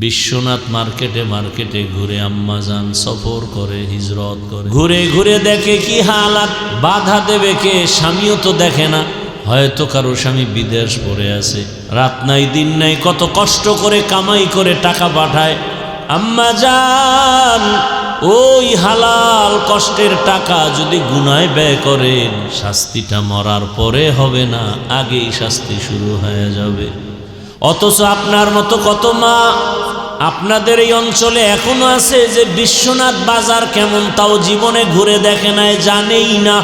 বিশ্বনাথ মার্কেটে মার্কেটে ঘুরে, আম্মাজান সফর করে, হিজরত করে, ঘুরে ঘুরে দেখে কি হালাত। বাধা দেবে কে? স্বামীও তো দেখে না, হয়তো কারো স্বামী বিদেশ পড়ে আছে, রাত নাই দিন নাই, কত কষ্ট করে কামাই করে টাকা পাঠায়। আম্মাজান ওই হালাল কষ্টের টাকা যদি গুনায় ব্যয় করেন, শাস্তিটা মরার পরে হবে না, আগেই শাস্তি শুরু হয়ে যাবে। অথচ আপনার মতো কত মা আপনাদের এই অঞ্চলে এখনো আছে যে বিশ্বনাথ বাজার কেমন তাও জীবনে ঘুরে দেখে নাই, জানেই না।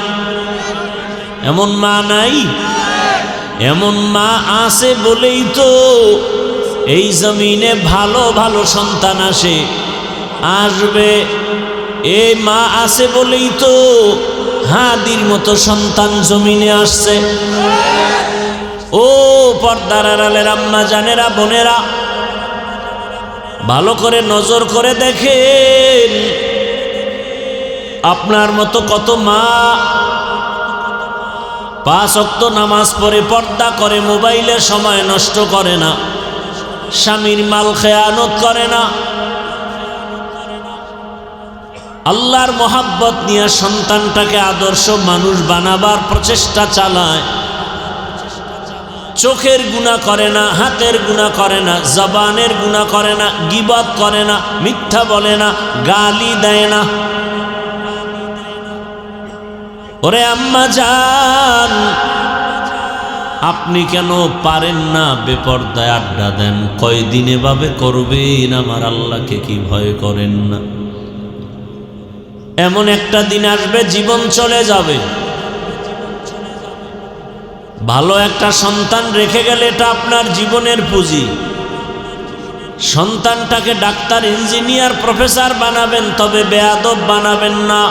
এমন মা নাই? এমন মা আছে বলেই তো এই জমিনে ভালো ভালো সন্তান আসবে। এই মা আছে বলেই তো হাদির মতো সন্তান জমিনে আসছে। ও পর্দার আড়ালের আম্মা জানেরা, বোনেরা, ভালো করে নজর করে দেখেন, আপনার মতো কত মা 5 ওয়াক্ত নামাজ পড়ে, পর্দা করে, মোবাইলে সময় নষ্ট করে না, স্বামীর মাল খেয়ানত করে না, আল্লাহর মহাব্বত নিয়ে সন্তানটাকে আদর্শ মানুষ বানাবার প্রচেষ্টা চালায়। চোখের গুনাহ করে না, হাতের গুনাহ করে না, জবানের গুনাহ করে না, গীবত করে না, মিথ্যা বলে না, গালি দেয় না। ওরে আম্মা জান, আপনি কেন পারেন না বেপরদায় আড্ডা দেন? কয়দিন এভাবে করবেন? আমার আল্লাহকে কি ভয় করেন না? এমন একটা দিন আসবে জীবন চলে যাবে। ভালো একটা সন্তান রেখে গেলে এটা আপনার জীবনের পুঁজি। সন্তানটাকে ডাক্তার, ইঞ্জিনিয়ার, প্রফেসর বানাবেন, তবে বেয়াদব বানাবেন না।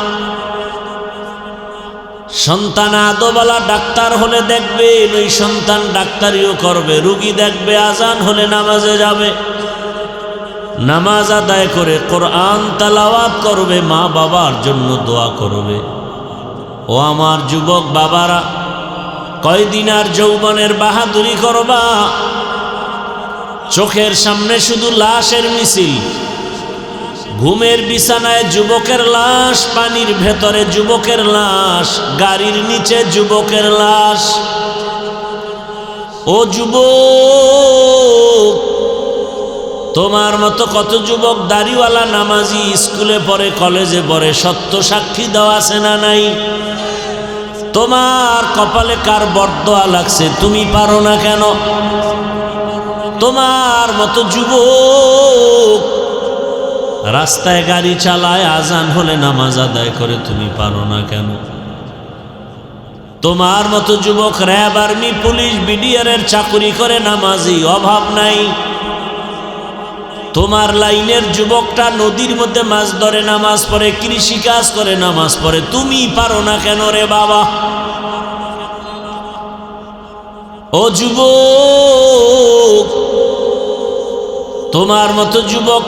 সন্তান আদবওয়ালা ডাক্তার হলে দেখবেন ওই সন্তান ডাক্তারিও করবে, রুগী দেখবে আজান হলে নামাজে যাবে, নামাজ আদায় করে কোরআন তেলাওয়াত করবে, মা বাবার জন্য দোয়া করবে। ও আমার যুবক বাবারা, কয়দিন আর যৌবনের বাহাদুরি করবা? চোখের সামনে শুধু লাশের মিছিল, ঘুমের বিছানায় যুবকের লাশ, পানির ভেতরে যুবকের লাশ, গাড়ির নিচে যুবকের লাশ। ও যুবক, তোমার মতো কত যুবক দাড়িওয়ালা নামাজি, স্কুলে পড়ে, কলেজে পড়ে, সত্য সাক্ষী দেওয়া আছে না নাই? তোমার কপালে কার বরদোয়া লাগছে, তুমি পারো না কেন? তোমার মতো যুবক রাস্তায় গাড়ি চালায়, আজান হলে নামাজ আদায় করে, তুমি পারো না কেন? তোমার মতো যুবক র্যাব, আর্মি, পুলিশ, বিডিআরের চাকরি করে, নামাজি, অভাব নাই। তোমার লাইনের যুবকটা নদীর মধ্যে মাছ ধরে, নামাজ পড়ে, কৃষি কাজ করে, নামাজ পড়ে, তুমি পারো না কেন রে বাবা? ও যুবক, তোমার মতো যুবক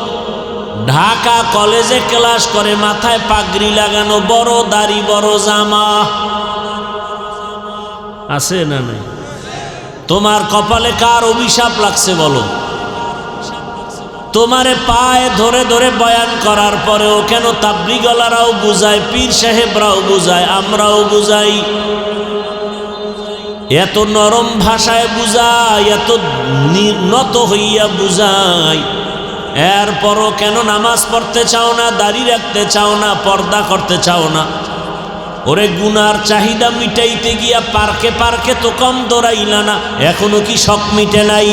ঢাকা কলেজে ক্লাস করে, মাথায় পাগড়ি লাগানো, বড় দাড়ি, বড় জামা, আছে না নাই? তোমার কপালে কার অভিশাপ লাগছে বলো? তোমারে পায়ে ধরে ধরে বয়ান করার পরেও কেন তাবলীগওয়ালারাও বুঝায়, পীর সাহেবরাও বুঝায়, আমরাও বুঝাই, এত নরম ভাষায় বুঝাই, এত নত হইয়া বুঝাই, এরপরও কেন নামাজ পড়তে চাও না, দাড়ি রাখতে চাও না, পর্দা করতে চাও না? ওরে গুনার চাহিদা মিটাইতে গিয়া পার্কে পার্কে তো কম দৌড়াইলা না, এখনো কি শখ মিটে নাই?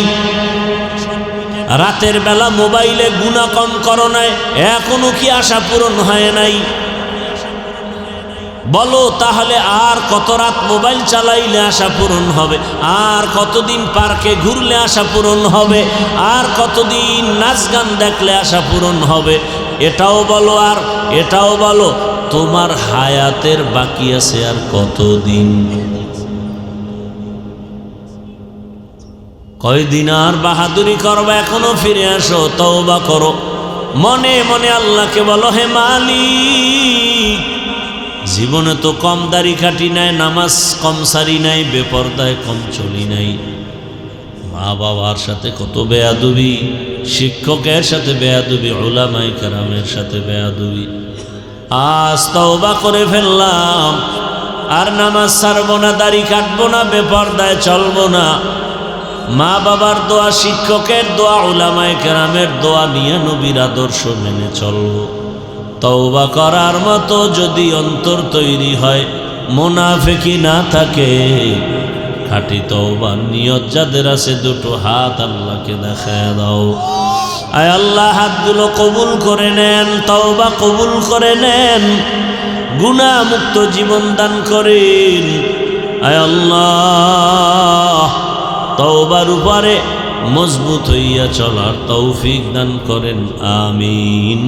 রাতের বেলা মোবাইলে গুনাহ কম করো নাই, এখনো কি আশা পূরণ হয় নাই? বলো তাহলে আর কত রাত মোবাইল চালাইলে আশা পূরণ হবে? আর কতদিন পার্কে ঘুরলে আশা পূরণ হবে? আর কতদিন নাচ গান দেখলে আশা পূরণ হবে? এটাও বলো, আর এটাও বলো, তোমার হায়াতের বাকি আছে আর কতদিন? কয়দিন আর বাহাদুরি করবা? এখনো ফিরে আসো, তওবা করো, মনে মনে আল্লাহকে বলো, হে মালিক, জীবনে তো কম দাড়ি কাটি নাই, নামাজ কম সারি নাই, বেপরদায় কম চলি নাই, মা বাবার সাথে কত বেয়াদবি, শিক্ষকের সাথে বেয়াদবি, উলামায়ে কেরামের সাথে বেয়াদবি। আজ তওবা করে ফেললাম, আর নামাজ ছাড়বো না, দাড়ি কাটবো না, বেপরদায় চলবো না। মা বাবার দোয়া, শিক্ষকের দোয়া, উলামায়ে কেরামের দোয়া নিয়ে নবীর আদর্শ মেনে চলবো। তওবা করার মতো যদি অন্তর তৈরি হয়, মুনাফিকি না থাকে, খাঁটি তওবার নিয়ত যাদের আছে, দুটো হাত আল্লাহকে দেখায় দাও। আয় আল্লাহ, হাতগুলো কবুল করে নেন, তওবা কবুল করে নেন, গুনাহ মুক্ত জীবন দান করেন। আয় আল্লাহ, তওবার উপরে মজবুত হইয়া চলার তৌফিক দান করেন, আমিন।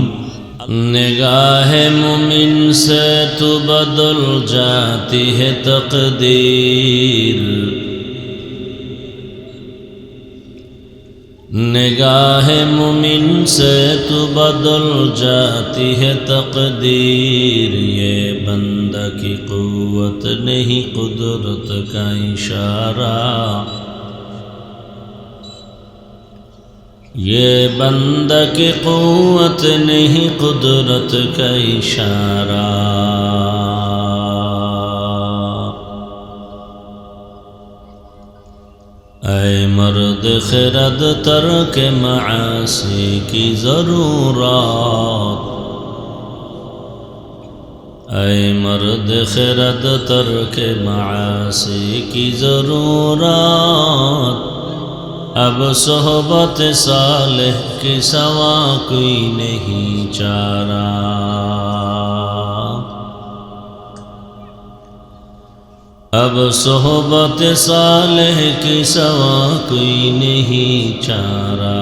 निगाहे मुमिन से तू बदल जाती है तकदीर, निगाहे मुमिन से तू बदल जाती है तकदीर। ये बंदा की कुव्वत नहीं कुदरत का इशारा, ये बंदा की कुव्वत नहीं कुदरत का इशारा। ऐ मर्द खिरद तर्क मासी की ज़रूरत, ऐ मर्द खिरद तर्क मासी की ज़रूरत। अब सोहबत सालेह के सवा कोई नहीं चारा, अब सोहबत सालेह के सवा कोई नहीं चारा।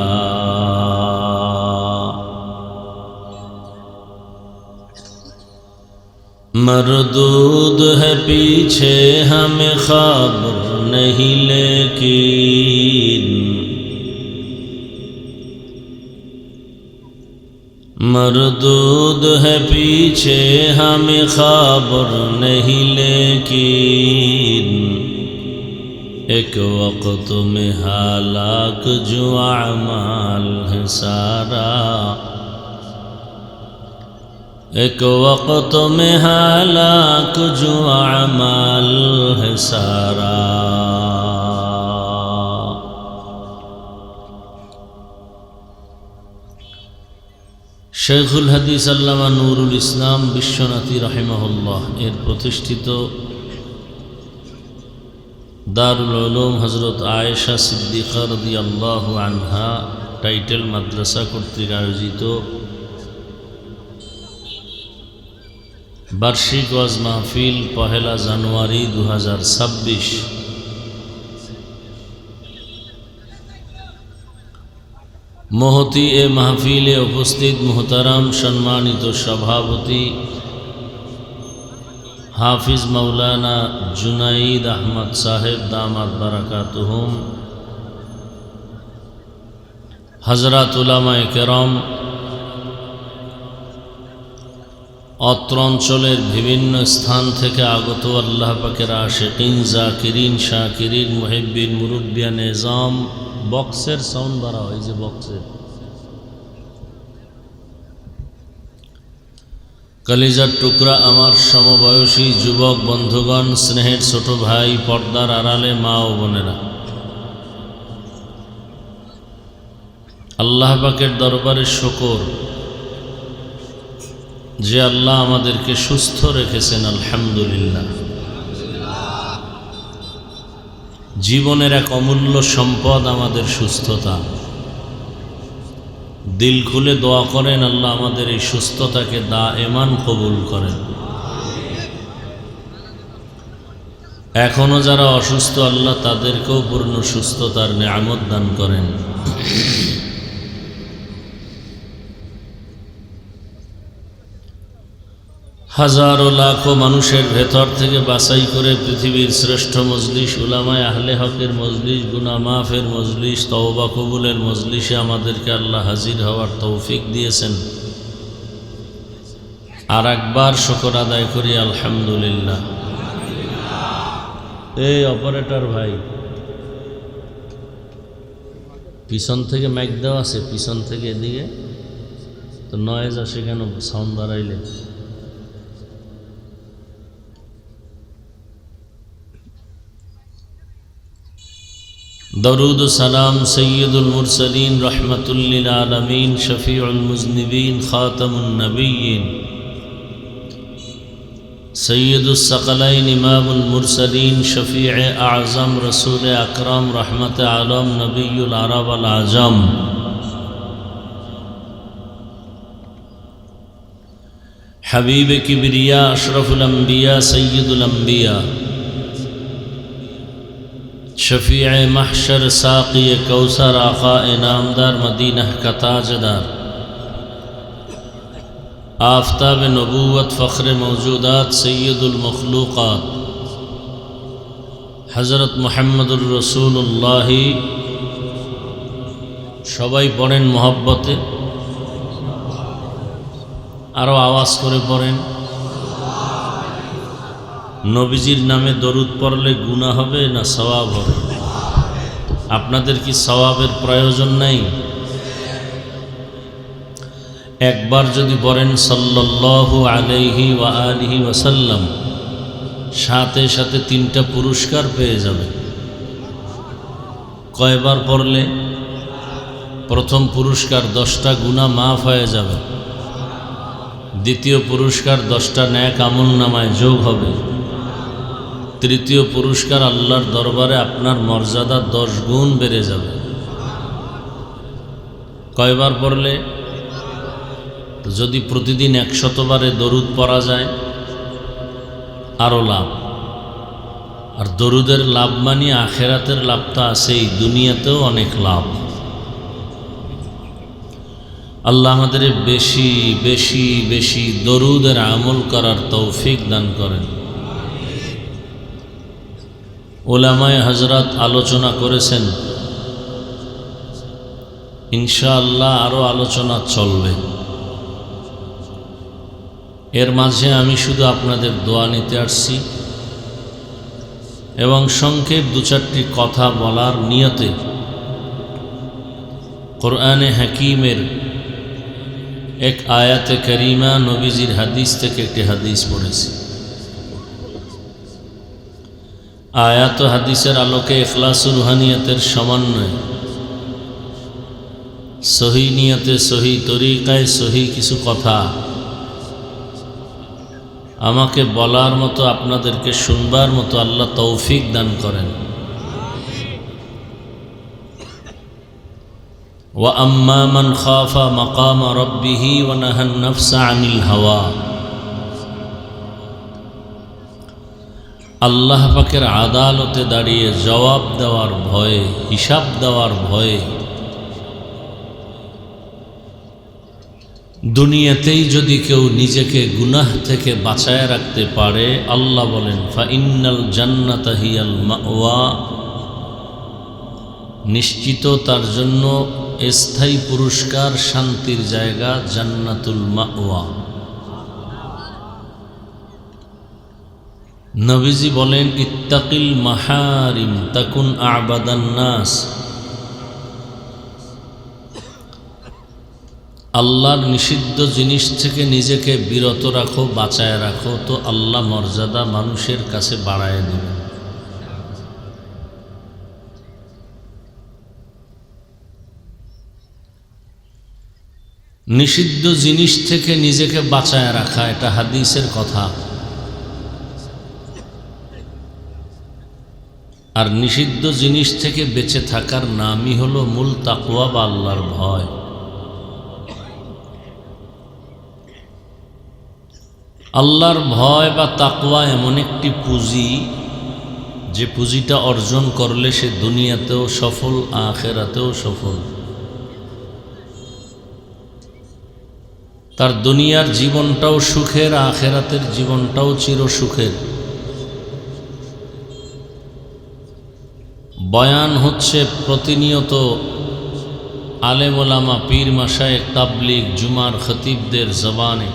मरदूद है पीछे हमें खबर नहीं, लेकिन मरदूद है पीछे हमें खबर नहीं, लेकिन एक वक्त में हालाक जो अमाल है सारा, एक वक्त में हालाक जो अमाल है सारा। शेखुल हदीस अल्लामा नूरुल इस्लाम विश्वनाथी रहिमाहुल्लाह एर प्रतिष्ठित दारुल उलूम हजरत आयशा सिद्दीक़ा रदियाल्लाहु आन्हा टाइटेल माद्रासा कर्तृक आयोजित বার্ষিক ওয়াজ মাহফিল 1 জানুয়ারি 2026 মহতি এ মাহফিলে উপস্থিত মুহতারাম সম্মানিত সভাপতি হাফিজ মাওলানা জুনাইদ আহমদ সাহেব দামাত বারাকাতুহুম, হযরত উলামায়ে কেরাম, অত্র অঞ্চলের বিভিন্ন স্থান থেকে আগত আল্লাহ পাকের আশিকিন, জাকিরিন, শাকিরিন, মুহিব্বিন, মুরব্বিয়ান নিজাম। বক্সের সাউন্ড বাড়া হয় যে বক্সের, কলিজার টুকরা আমার সমবয়সী যুবক বন্ধুগণ, স্নেহের ছোট ভাই, পর্দার আড়ালে মা ও বোনেরা, আল্লাহ পাকের দরবারে শুকর যে আল্লাহ আমাদেরকে সুস্থ রেখেছেন, আলহামদুলিল্লাহ। জীবনের এক অমূল্য সম্পদ আমাদের সুস্থতা। দিল খুলে দোয়া করেন আল্লাহ আমাদের এই সুস্থতাকে দায়েমান কবুল করেন। এখনো যারা অসুস্থ আল্লাহ তাদেরকেও পূর্ণ সুস্থতার নেয়ামত দান করেন। হাজারো লাখো মানুষের ভেতর থেকে বাছাই করে পৃথিবীর শ্রেষ্ঠ মজলিস, উলামায়ে আহলে হকের মজলিস, গুনাহ মাফের মজলিস, তওবা কবুলের মজলিসে আমাদেরকে আল্লাহ হাজির হওয়ার তৌফিক দিয়েছেন। আর একবার শুকর আদায় করি আলহামদুলিল্লাহ। এই অপারেটর ভাই, পিছন থেকে মাইক দেওয়া আছে, পিছন থেকে এদিকে তো নয়েজ আসে কেন সাউন্ড বাড়াইলে? দরুদ ও সালাম সৈয়দুল মুরসালিন রহমাতুল লিল আলামিন শফিউল মুজনিবিন খাতামুন নবিয়্যিন সৈয়দুস সাকালাইন ইমামুল মুরসালিন শফিউ আযম রাসূল আকরাম রহমতে আলম নবিয়ুল আরব আল আজম হাবিব কিবরিয়া আশরাফুল আম্বিয়া সৈয়দুল আম্বিয়া शफीअ महशर साक़ी कौसर आक़ा इनामदार मदीना का ताजदार आफ्ताब नबूवत फ़ख्र मौजूदात सैयदुल मखलूक़ात हज़रत मुहम्मदुर रसूलुल्लाह सबाई पढ़ें मोहब्बते आरो आवाज़ करे पढ़ें নবীজির নামে দরুদ পড়লে গুনাহ হবে না সওয়াব হবে? আপনাদের কি সওয়াবের প্রয়োজন নাই? একবার যদি পড়েন সাল্লাল্লাহু আলাইহি ওয়া আলিহি ওয়াসাল্লাম, সাথে সাথে 3টা পুরস্কার পেয়ে যাবেন। কয়বার পড়লে? প্রথম পুরস্কার 10টা গুনাহ মাফ হয়ে যাবে, দ্বিতীয় পুরস্কার 10টা নেক আমল নামায় যোগ হবে, তৃতীয় পুরস্কার আল্লাহর দরবারে আপনার মর্যাদা 10 গুণ বেড়ে যাবে। কয়বার পড়লে? যদি প্রতিদিন 100 বারে দরুদ পড়া যায় আরও লাভ। আর দরুদের লাভ মানে আখেরাতের লাভ তো আছেই, দুনিয়াতেও অনেক লাভ। আল্লাহ আমাদের বেশি বেশি বেশি দরুদের আমল করার তৌফিক দান করেন। উলামায়ে হযরত আলোচনা করেছেন, ইনশাআল্লাহ আরও আলোচনা চলবে। এর মাঝে আমি শুধু আপনাদের দোয়া নিতে আসছি এবং সংক্ষেপ 2-4টি কথা বলার নিয়তে কোরআনে হাকিমের এক আয়াতে করিমা নবীজির হাদিস থেকে একটি হাদিস পড়েছি। আয়াত ও হাদিসের আলোকে ইখলাসুর রুহানিয়তের সমন্বয়, সহি নিয়তে, সহি তরিকায়, সহি কিছু কথা আমাকে বলার মতো, আপনাদেরকে শুনবার মতো আল্লাহ তৌফিক দান করেন। ওয়া আম্মা মান খাফা মাকামা রাব্বিহি ওয়া নাহান নাফসা আনিল হাওয়া। আল্লাহ পাকের আদালতে দাঁড়িয়ে জবাব দেওয়ার ভয়ে, হিসাব দেওয়ার ভয়ে দুনিয়াতেই যদি কেউ নিজেকে গুনাহ থেকে বাঁচায় রাখতে পারে, আল্লাহ বলেন ফাইন্নাল জান্নাতা হিয়াল মাওয়া, নিশ্চিত তার জন্য স্থায়ী পুরস্কার, শান্তির জায়গা জান্নাতুল মাওয়া। নবীজি বলেন ইত্তাকিল মাহারিম তাকুন আবাদান নাস, আল্লাহর নিষিদ্ধ জিনিস থেকে নিজেকে বিরত রাখো, বাঁচায় রাখো, তো আল্লাহ মর্যাদা মানুষের কাছে বাড়ায় দেবে। নিষিদ্ধ জিনিস থেকে নিজেকে বাঁচায় রাখা, এটা হাদিসের কথা। আর নিষিদ্ধ জিনিস থেকে বেঁচে থাকার নামই হলো মূল তাকওয়া বা আল্লাহর ভয়। আল্লাহর ভয় বা তাকওয়া এমন একটি পুঁজি, যে পুঁজিটা অর্জন করলে সে দুনিয়াতেও সফল, আখিরাতেও সফল। তার দুনিয়ার জীবনটাও সুখের, আখিরাতের জীবনটাও চির সুখের। বয়ান হচ্ছে প্রতিনিয়ত আলেম ওলামা, পীর মাশায়েখ, তাবলীগ, জুমার খতিবদের জবানে।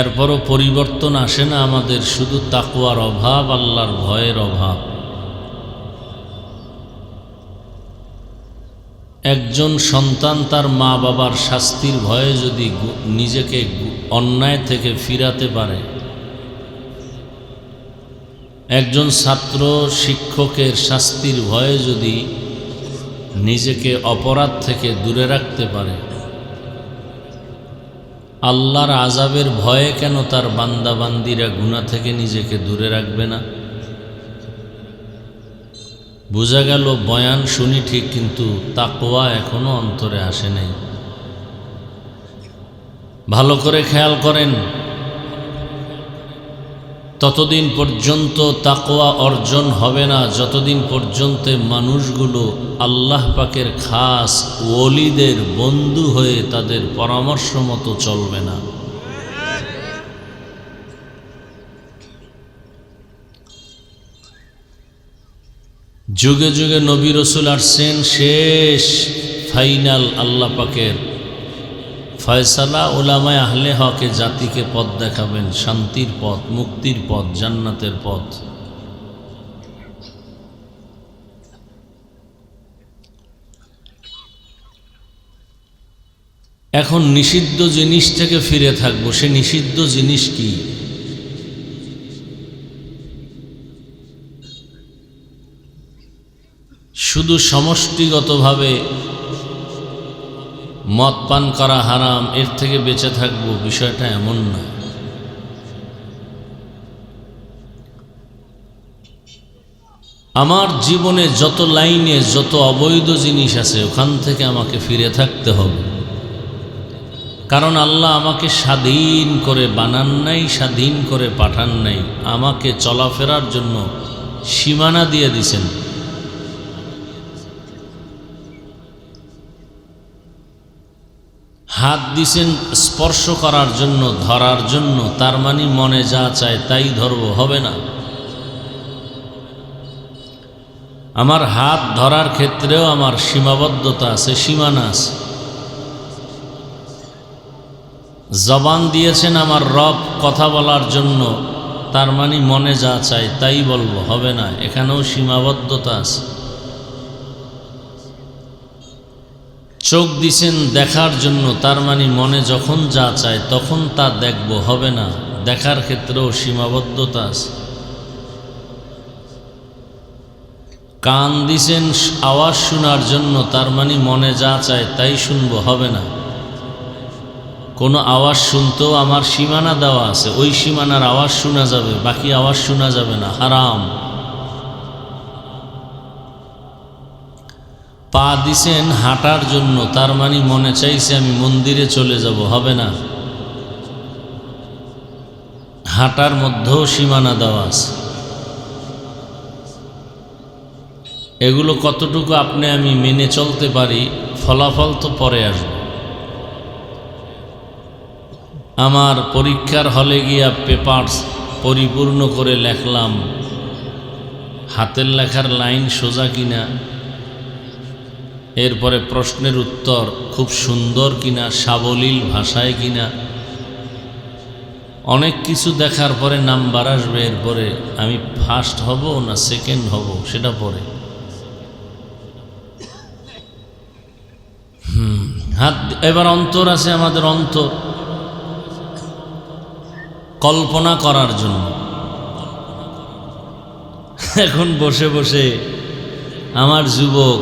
এরপরও পরিবর্তন আসে না আমাদের, শুধু তাকওয়ার অভাব, আল্লাহর ভয়ের অভাব। একজন সন্তান তার মা বাবার শাস্তির ভয়ে যদি নিজেকে অন্যায় থেকে ফিরাতে পারে, একজন ছাত্র শিক্ষকের শাস্তির ভয়ে যদি নিজেকে অপরাধ থেকে দূরে রাখতে পারে, আল্লাহর আযাবের ভয়ে কেন তার বান্দাবান্দিরা গুনাহ থেকে নিজেকে দূরে রাখবে না? বোঝা গেল বয়ান শুনি ঠিক, কিন্তু তাকওয়া এখনো অন্তরে আসে নাই। ভালো করে খেয়াল করেন, ততদিন পর্যন্ত তাকওয়া অর্জন হবে না যতদিন পর্যন্ত মানুষগুলো আল্লাহ পাকের খাস ওলিদের বন্ধু হয়ে তাদের পরামর্শ মতো চলবে না। যুগে যুগে নবী রাসূল আসছেন, শেষ ফাইনাল আল্লাহ পাকের ফয়সালা উলামায়ে আহলে হকে জাতিকে পথ দেখাবেন, শান্তির পথ, মুক্তির পথ, জান্নাতের পথ। এখন নিষিদ্ধ জিনিস থেকে ফিরে থাকবো। সে নিষিদ্ধ জিনিস কি? শুধু সমষ্টিগতভাবে মদ পান করা হারাম, এর থেকে বেঁচে থাকবো, বিষয়টা এমন না। আমার জীবনে যত লাইনে যত অবৈধ জিনিস আছে ওখান থেকে আমাকে ফিরে থাকতে হবে। কারণ আল্লাহ আমাকে স্বাধীন করে বানান নাই, স্বাধীন করে পাঠান নাই, আমাকে চলাফেরার জন্য সীমানা দিয়ে দিছেন। হাত দিছেন স্পর্শ করার জন্য, ধরার জন্য, তার মানে মনে যা চায় তাই ধরব, হবে না। আমার হাত ধরার ক্ষেত্রেও আমার সীমাবদ্ধতা আছে, সীমানা আছে। জবান দিয়েছেন আমার রব কথা বলার জন্য, তার মানে মনে যা চায় তাই বলবো, হবে না, এখানেও সীমাবদ্ধতা আছে। চোখ দিছেন দেখার জন্য, তার মানে মনে যখন যা চায় তখন তা দেখব, হবে না, দেখার ক্ষেত্রেও সীমাবদ্ধতা আছে। কান দিছেন আওয়াজ শোনার জন্য, তার মানে মনে যা চায় তাই শুনবো, হবে না। কোনো আওয়াজ শুনতেও আমার সীমানা দেওয়া আছে, ওই সীমানার আওয়াজ শোনা যাবে, বাকি আওয়াজ শোনা যাবে না, হারাম। পা দিছেন হাঁটার জন্য, তার মানে মনে চাইছে আমি মন্দিরে চলে যাব, হবে না। হাঁটার মধ্যেও সীমানা দেওয়া আছে। এগুলো কতটুকু আপনি আমি মেনে চলতে পারি, ফলাফল তো পরে আসবে। আমার পরীক্ষার হলে গিয়া পেপারস পরিপূর্ণ করে লেখলাম, হাতের লেখার লাইন সোজা কিনা, এরপরে প্রশ্নের উত্তর খুব সুন্দর কিনা, সাবলীল ভাষায় কিনা, অনেক কিছু দেখার পরে নাম্বার আসবে। এরপরে আমি ফার্স্ট হব না সেকেন্ড হব সেটা পরে। হাত এবার অন্তর আছে আমাদের, অন্তর কল্পনা করার জন্য। এখন বসে বসে আমার যুবক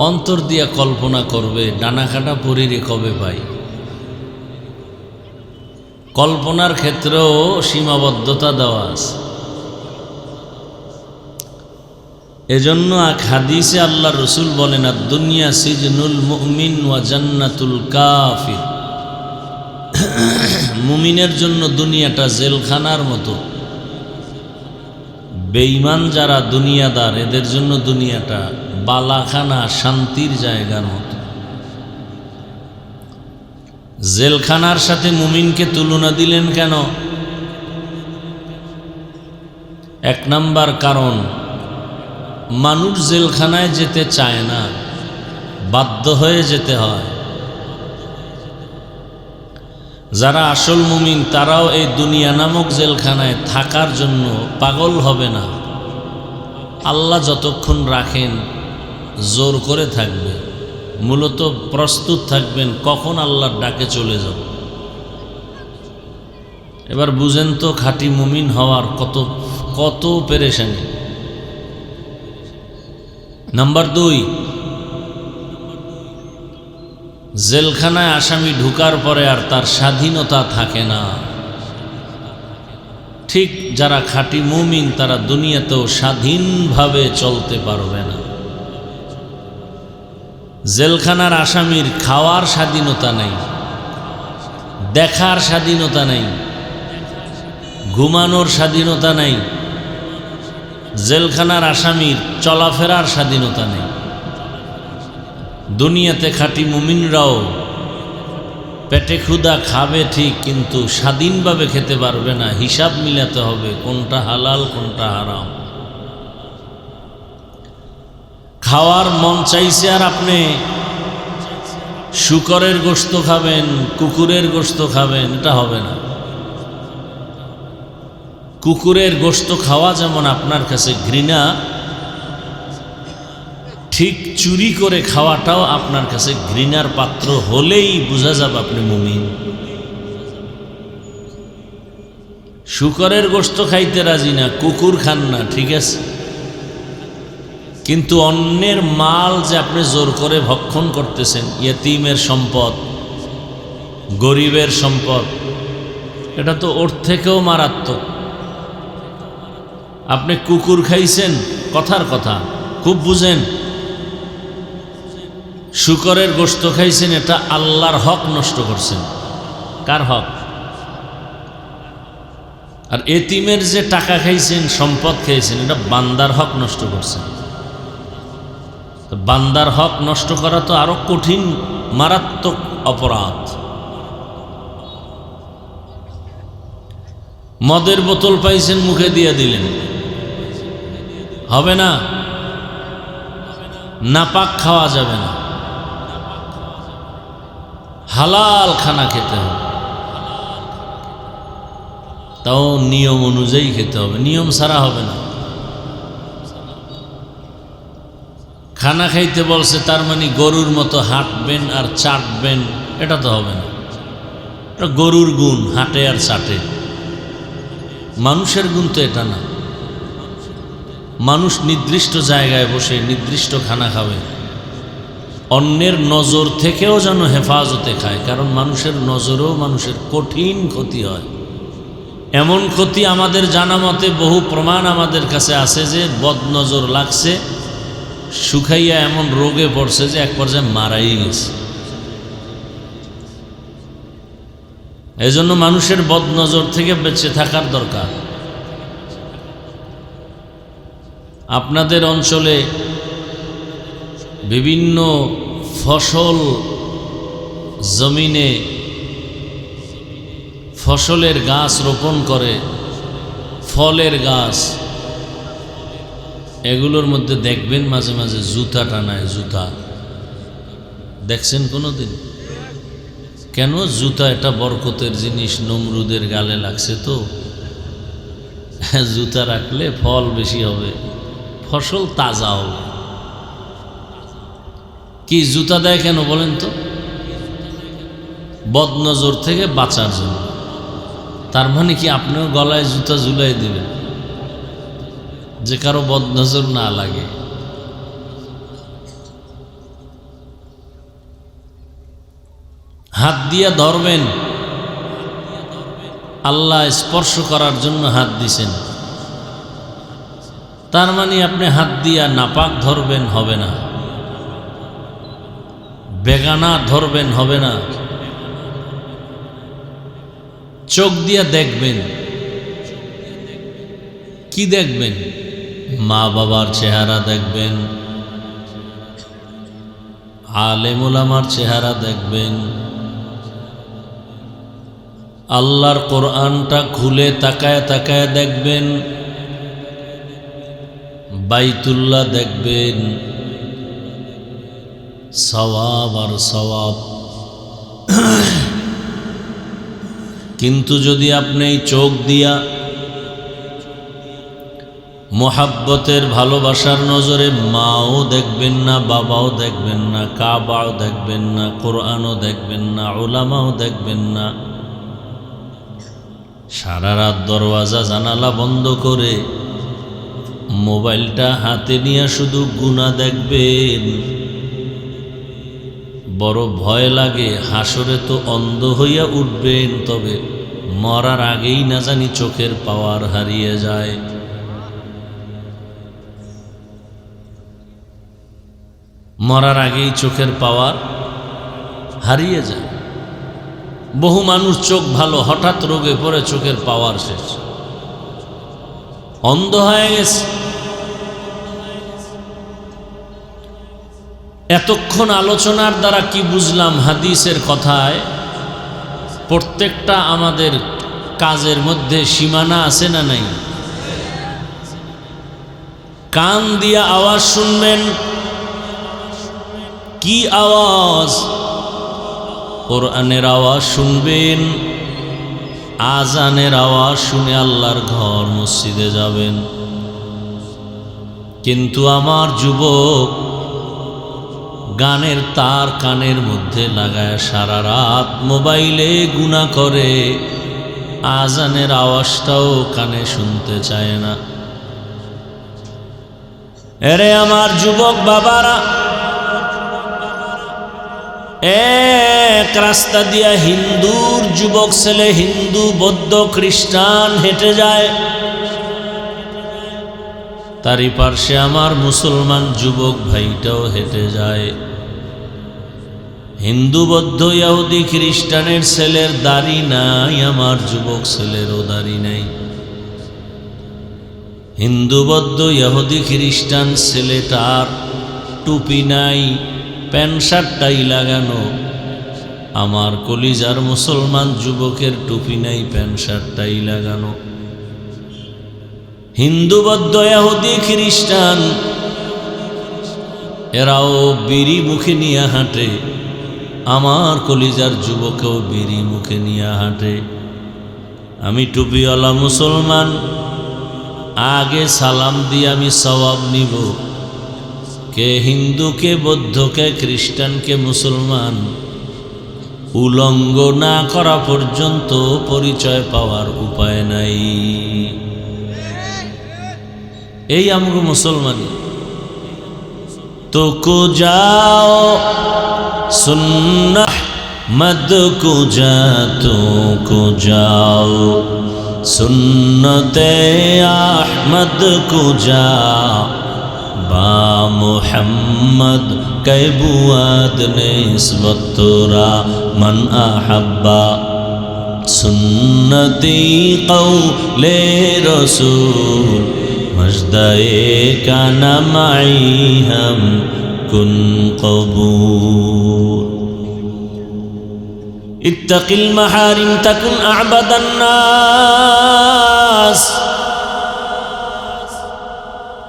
অন্তর দিয়া কল্পনা করবে ডানা কাটা পরীরে কবে পাই। কল্পনার ক্ষেত্রেও সীমাবদ্ধতা দেওয়া আছে। এজন্য এক হাদিসে আল্লাহ রসুল বলেন, দুনিয়া সিজনুল মুমিন ওয়া জান্নাতুল কাফির। মুমিনের জন্য দুনিয়াটা জেলখানার মতো, বেঈমান যারা দুনিয়াদার এদের জন্য দুনিয়াটা বালাখানা, শান্তির জায়গার মতো। জেলখানার সাথে মুমিনকে তুলনা দিলেন কেন? এক নাম্বার কারণ, মানুষ জেলখানায় যেতে চায় না, বাধ্য হয়ে যেতে হয়। যারা আসল মুমিন তারাও এই দুনিয়া নামক জেলখানায় থাকার জন্য পাগল হবে না। আল্লাহ যতক্ষণ রাখেন জোর করে থাকবে। মূলত প্রস্তুত থাকবেন কখন আল্লাহর ডাকে চলে যাব। এবার বুঝেন তো খাঁটি মুমিন হওয়ার কত কত পেরেশানি। নাম্বার 2, জেলখানায় আসামি ঢুকার পরে আর তার স্বাধীনতা থাকে না। ঠিক যারা খাঁটি মুমিন তারা দুনিয়াতেও স্বাধীনভাবে চলতে পারবে না। জেলখানার আসামির খাওয়ার স্বাধীনতা নেই, দেখার স্বাধীনতা নেই, ঘুমানোর স্বাধীনতা নেই, জেলখানার আসামির চলাফেরার স্বাধীনতা নেই। দুনিয়াতে খাঁটি মুমিনরাও পেটে ক্ষুধা খাবে ঠিক, কিন্তু স্বাধীনভাবে খেতে পারবে না। হিসাব মিলাতে হবে কোনটা হালাল কোনটা হারাম। খাওয়ার মন চাইছে আর আপনি শূকরের গোশত খাবেন, কুকুরের গোশত খাবেন, এটা হবে না। কুকুরের গোশত খাওয়া যেমন আপনার কাছে ঘৃণা, ঠিক চুরি করে খাওয়াটাও আপনার কাছে ঘৃণার পাত্র হলেই বোঝা যাবে আপনি মুমিন। শূকরের গোশত খাইতে রাজি না, কুকুর খান না, ঠিক আছে, কিন্তু অন্যের মাল যে আপনি জোর করে ভক্ষণ করতেছেন, ইয়েতিমের সম্পদ, গরিবের সম্পদ, এটা তো ওর থেকেও মারাত্মক। আপনি কুকুর খাইছেন, কথার কথা খুব বুঝেন, শূকরের গোশত খাইছেন, এটা আল্লাহর হক নষ্ট করছেন। কার হক? আর এতিমের যে টাকা খাইছেন, সম্পদ খাইছেন, এটা বান্দার হক নষ্ট করছেন। বান্দার হক নষ্ট করা তো আরো কঠিন মারাত্মক অপরাধ। মদের বোতল পাইছেন, মুখে দিয়ে দিলেন, হবে না। নাপাক খাওয়া যাবে না, হালাল খানা খেতে হবে, তাও নিয়ম অনুযায়ী খেতে হবে, নিয়ম ছাড়া হবে না। খানা খাইতে বলছে তার মানে গরুর মতো হাঁটবেন আর চাটবেন, এটা তো হবে না। এটা গরুর গুণ, হাঁটে আর চাটে। মানুষের গুণ তো এটা না। মানুষ নির্দিষ্ট জায়গায় বসে নির্দিষ্ট খানা খাবে, অন্যের নজর থেকেও যেন হেফাজতে খায়, কারণ মানুষের নজরেও মানুষের কঠিন ক্ষতি হয়। এমন ক্ষতি আমাদের জানা মতে বহু প্রমাণ আমাদের কাছে আছে যে বদনজর লাগছে, শুকাইয়া এমন রোগে পড়ছে যে এক পর্যায়ে মারাই গেছে। এজন্য মানুষের বদনজর থেকে বেঁচে থাকার দরকার। আপনাদের অঞ্চলে বিভিন্ন ফসল জমিনে ফসলের গাছ রোপণ করে, ফলের গাছ, এগুলোর মধ্যে দেখবেন মাঝে মাঝে জুতা টানায়। জুতা দেখছেন কোনোদিন? কেন? জুতা এটা বরকতের জিনিস, নমরুদের গালে লাগছে তো, জুতা রাখলে ফল বেশি হবে, ফসল তাজা হবে। কি জুতা দেয় কেন বলেন তো? বদনজর থেকে বাঁচার জন্য। তার মানে কি আপনিও গলায় জুতা ঝুলাই দিবেন যে কারো বদনজর না লাগে? হাত দিয়া ধরবেন, আল্লাহ স্পর্শ করার জন্য হাত দিছেন, তার মানে আপনি হাত দিয়া নাপাক ধরবেন, হবে না। বেগানা ধরবেন, হবে না। চোখ দিয়া দেখবেন, কি দেখবেন? মা বাবার চেহারা দেখবেন, আলেম ওলামার চেহারা দেখবেন, আল্লাহর কোরআনটা খুলে তাকায় তাকায় দেখবেন, বাইতুল্লাহ দেখবেন, সওয়াব আর সওয়াব। কিন্তু যদি আপনি চোখ দিয়া মোহাব্বতের ভালোবাসার নজরে মাও দেখবেন না, বাবাও দেখবেন না, কাবাও দেখবেন না, কোরআনও দেখবেন না, উলামাও দেখবেন না। সারা রাত দরওয়াজা জানালা বন্ধ করে মোবাইলটা হাতে নিয়ে শুধু গুনাহ দেখবেন। বড় ভয় লাগে, হাসরে তো অন্ধ হইয়া উঠবেন, তবে মরার আগেই না জানি চোখের পাওয়ার হারিয়ে যায়। মরার আগেই চোখের পাওয়ার হারিয়ে যায়। বহু মানুষ চোখ ভালো, হঠাৎ রোগে পড়ে চোখের পাওয়ার শেষ, অন্ধ হয়ে গেছে। এতক্ষণ আলোচনার দ্বারা কি বুঝলাম? হাদিসের কথায় প্রত্যেকটা আমাদের কাজের মধ্যে সীমানা আছে না নাই? কান দিয়া আওয়াজ শুনবেন। কি আওয়াজ? কোরআনের আওয়াজ শুনবেন, আজানের আওয়াজ শুনে আল্লাহর ঘর মসজিদে যাবেন। কিন্তু আমার যুবক গানের তার কানের মধ্যে লাগায় সারা রাত মোবাইলে গুনাহ করে, আজানের আওয়াজটাও কানে শুনতে চায় না। এরে আমার যুবক বাবারা, এক রাস্তা দিয়া হিন্দুর যুবক ছেলে, হিন্দু, বৌদ্ধ, খ্রিস্টান হেঁটে যায়, তারই পার্শ্বে আমার মুসলমান যুবক ভাইটাও হেঁটে যায়। হিন্দু, বৌদ্ধ, ইহুদি, খ্রিস্টানের ছেলের দাড়ি নাই, আমার যুবক ছেলেরও দাড়ি নাই। হিন্দু, বৌদ্ধ, ইহুদি, খ্রিস্টান ছেলেটার টুপি নাই, প্যান্ট শার্টটাই লাগানো। আমার কলিজার মুসলমান যুবকের টুপি নাই, প্যান্ট শার্টটাই লাগানো। হিন্দু, বৌদ্ধ, ইহুদি, খ্রিস্টান এরাও বিড়ি মুখে নিয়ে হাঁটে, আমার কলিজার যুবকেও বিড়ি মুখে নিয়ে হাঁটে। আমি টুপিওয়ালা মুসলমান, আগে সালাম দিয়ে আমি সওয়াব নিব। কে হিন্দু, কে বৌদ্ধ, কে খ্রিস্টান, কে মুসলমান, উলঙ্গ না করা পর্যন্ত পরিচয় পাওয়ার উপায় নাই। এই আমগো মুসলমানি। তো কো যাও সুন্নাহ মদ কো যা, তো কো যাও সুন্নতে আহমদ কো যা, বা মুহাম্মদ কে বুয়াদ নিসবত তোরা মান আহাব্বা, সুন্নতি কওলে রসূল মজদায়ে কানা মাই হাম কুন কবুল। ইত্তাকিল মাহারিম তাকুন আ'বাদান নাস।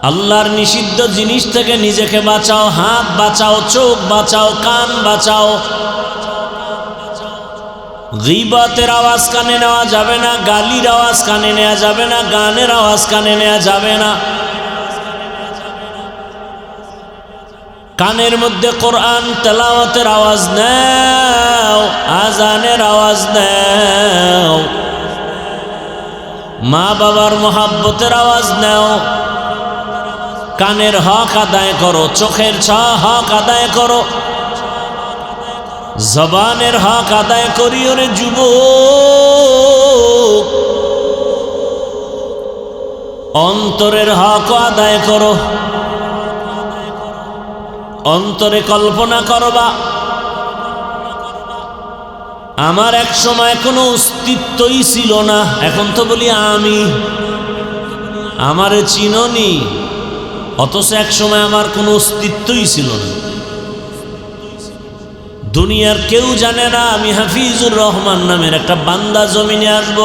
আল্লাহর নিষিদ্ধ জিনিস থেকে নিজেকে বাঁচাও। হাত বাঁচাও, চোখ বাঁচাও, কান বাঁচাও। গীবতের আওয়াজ কানে নেওয়া যাবে না, গালির আওয়াজ কানে নেওয়া যাবে না, গানের আওয়াজ কানে নেওয়া যাবে না। কানের মধ্যে কোরআন তেলাওয়াতের আওয়াজ নাও, আজানের আওয়াজ নাও, মা বাবার মোহাব্বতের আওয়াজ নাও। কানের হক আদায় করো, চোখের হক আদায় করো, জবানের হক আদায় করিও রে যুবক। অন্তরের হক আদায় করো। অন্তরে কল্পনা করবা, আমার এক সময় কোনো অস্তিত্বই ছিল না, এখন তো বলি আমি। আমারে চিনোনি, অথচ এক সময় আমার কোনো অস্তিত্বই ছিল না। দুনিয়ার কেউ জানে না আমি হাফিজুর রহমান নামের একটা বান্দা জমিনে আসব।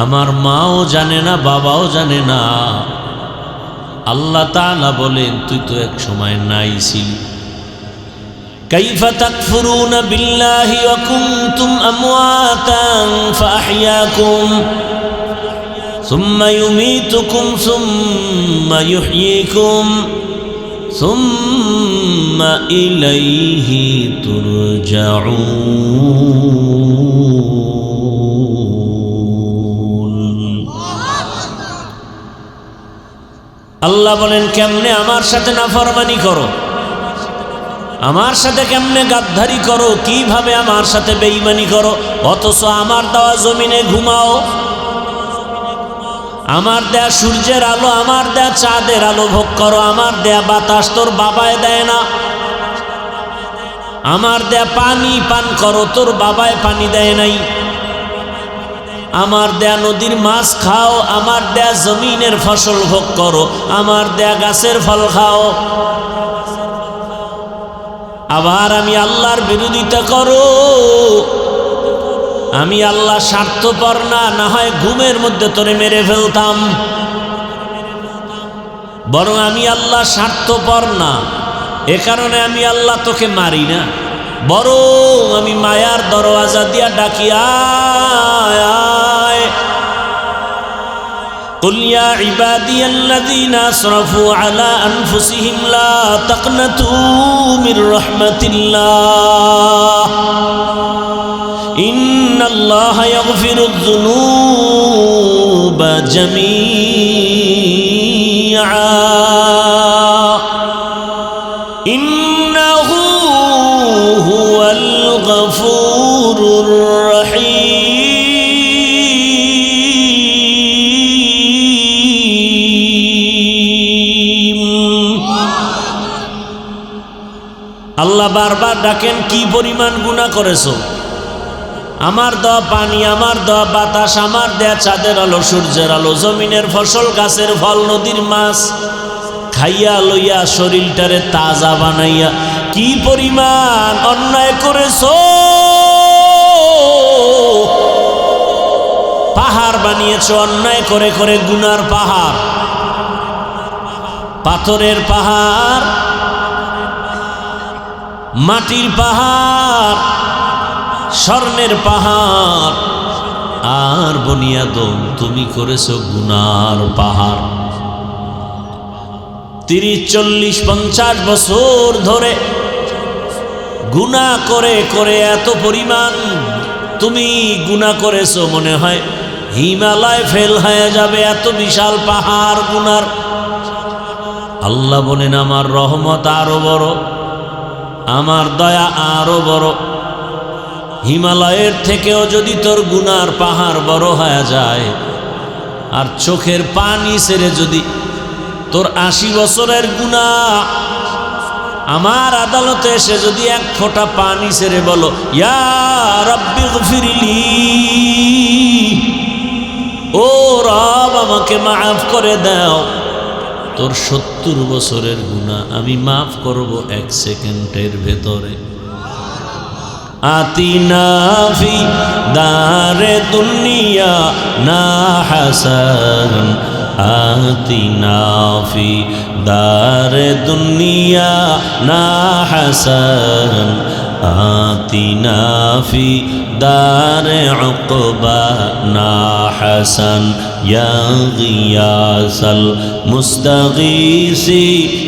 আমার মাও জানে না, বাবাও জানে না। আল্লাহ তাআলা বলেন, তুই তো এক সময় নাই ছিলি। কাইফা তাকফুরুনা বিল্লাহি ওয়া কুনতুম আমওয়াতান ফাআহইয়াকুম। সুম্মা ইউমীতুকুম সুম্মা ইউহয়ীকুম সুম্মা ইলাইহি তুরজাউন। আল্লাহ বলেন, কেমনে আমার সাথে নাফরমানি করো, আমার সাথে কেমনে গাদ্দারি করো, কিভাবে আমার সাথে বেঈমানি করো, অথচ আমার দেওয়া জমিনে ঘুমাও, আমার দেয়া সূর্যের আলো, আমার দেয়া চাঁদের আলো ভোগ করো, আমার দেয়া বাতাস তোর বাবায় দেয় না, আমার দেয়া পানি পান করো, তোর বাবায় পানি দেয় নাই, আমার দেয়া নদীর মাছ খাও, আমার দেয়া জমিনের ফসল ভোগ করো, আমার দেয়া গাছের ফল খাও। আবার আমি আল্লাহর বিরোধিতা করো, আমি আল্লাহ স্বার্থপর না, না হয় ঘুমের মধ্যে তোরে মেরে ফেলতাম, বরং আমি আল্লাহ স্বার্থপর না, এ কারণে আমি আল্লাহ তোকে মারি না, বরং আমি মায়ার দরওয়াজা দিয়া ডাকি, আয় আয়। قل يا عبادي الذين أسرفوا على أنفسهم لا تقنطوا من رحمة الله إن الله يغفر الذنوب جميعا إنه هو الغفور الرحيم। আল্লাহ বারবার ডাকেন, কি পরিমাণ গুনাহ করেছো, আমার দেওয়া পানি, আমার দেওয়া বাতাস, আমার দেয়া চাঁদের আলো, সূর্যের আলো, জমিনের ফসল, গাছের ফল, নদীর মাছ খাইয়া লইয়া শরীরটারে তাজা বানাইয়া কি পরিমাণ অন্যায় করেছো। পাহাড় বানিয়েছো অন্যায় করে করে, গুনার পাহাড়, পাথরের পাহাড়, মাটির পাহাড়, স্বর্ণের পাহাড়, আর বনিয়াদম তুমি করেছো গুনার পাহাড়। 30, 40, 50 বছর ধরে গুনাহ করে করে এত পরিমাণ তুমি গুনাহ করেছো, মনে হয় হিমালয় ফেল হয়ে যাবে, এত বিশাল পাহাড় গুনার। আল্লাহ বলেন, আমার রহমত আরো বড়, আমার দয়া আরো বড়। হিমালয়ের থেকেও যদি তোর গুনার পাহাড় বড় হয়ে যায়, আর চোখের পানি ছেড়ে যদি তোর 80 বছরের গুনাহ আমার আদালতে এসে যদি এক ফোঁটা পানি ছেড়ে বলো, ইয়া রাব্বি গফিরলি, ও রব আমাকে মাফ করে দাও, তোর 70 বছরের গুনাহ আমি মাফ করব 1 সেকেন্ডের ভেতরে। আতিনা ফি দারে দুনিয়া না হাসান, আতিনা ফি দারে দুনিয়া না হাসান, আতিনা ফি দারে উকবা না হাসান, ইয়া গিয়াসাল মুস্তাগীসি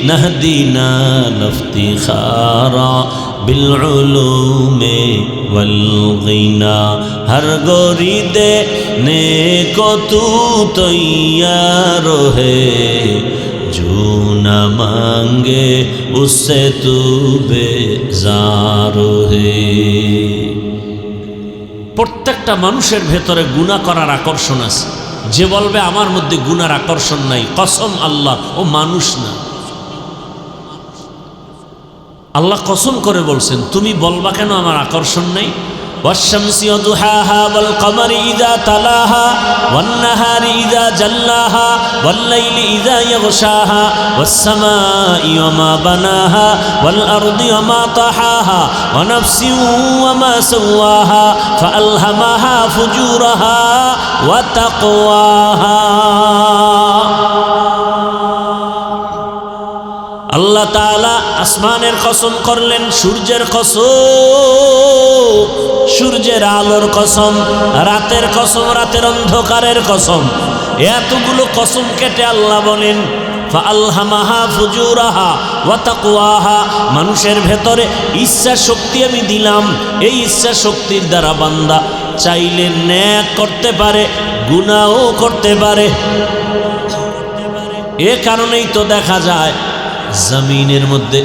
নাহদিনা লিফতিখারা बिलउलूमे वलगिना। हर गोरी दे ने को तू तैयार है, जो न मांगे उससे तू बेजार है। প্রত্যেকটা মানুষের ভেতরে গুনাহ করার আকর্ষণ আছে। যে বলবে আমার মধ্যে গুনার আকর্ষণ নাই, কসম আল্লাহ, ও মানুষ না। আল্লাহ কসম করে বলছেন, তুমি বলবা কেন আমার আকর্ষণ নেই? ওয়াশ-শামসি ওয়া দুহাহা ওয়াল কমারি ইযা তালাহা ওয়ান নাহারি ইযা জাল্লাহা ওয়াল লাইলি ইযা ইয়াগশাহা ওয়াস সামাই ওয়া মা বানাহা ওয়াল আরদি ওয়া মা তাহাহা ওয়া নাফসিন ওয়া মা সাওয়াহা ফাআলহামাহা ফুজুরাহা ওয়া তাকওয়াহা। আল্লাহ তাআলা আসমানের কসম করলেন, সূর্যের কসম, সূর্যের আলোর কসম, রাতের কসম, রাতের অন্ধকারের কসম। এতগুলো কসম কেটে আল্লাহ বলেন ফাআলহামাহা ফুজুরাহা ওয়া তাকওয়াহা, মানুষের ভেতরে ইচ্ছা শক্তি আমি দিলাম। এই ইচ্ছা শক্তির দ্বারা বান্দা চাইলে ন্যাক করতে পারে, গুনাহও করতে পারে। এ কারণেই তো দেখা যায় জমিনের মধ্যে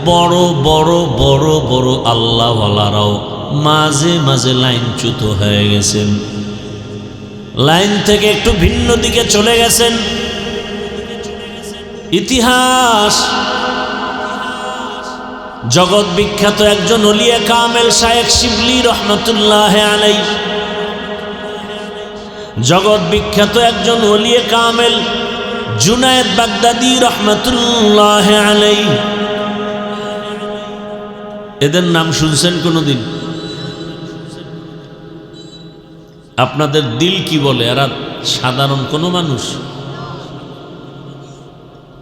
বড় বড় বড় বড় আল্লাহওয়ালারাও মাঝে মাঝে লাইনচ্যুত হয়ে গেছেন, লাইন থেকে একটু ভিন্ন দিকে চলে গেছেন। ইতিহাস জগৎ বিখ্যাত একজন ওলিয়ে কামেল শায়েখ শিবলি রহমতুল্লাহ আলাই, জগৎ বিখ্যাত একজন ওলিয়ে কামেল জুনায়েদ বাগদাদি রহমতুল্লাহ আলাই, এদের নাম শুনছেন কোনোদিন? আপনাদের দিল কি বলে? এরা সাধারণ কোনো মানুষ?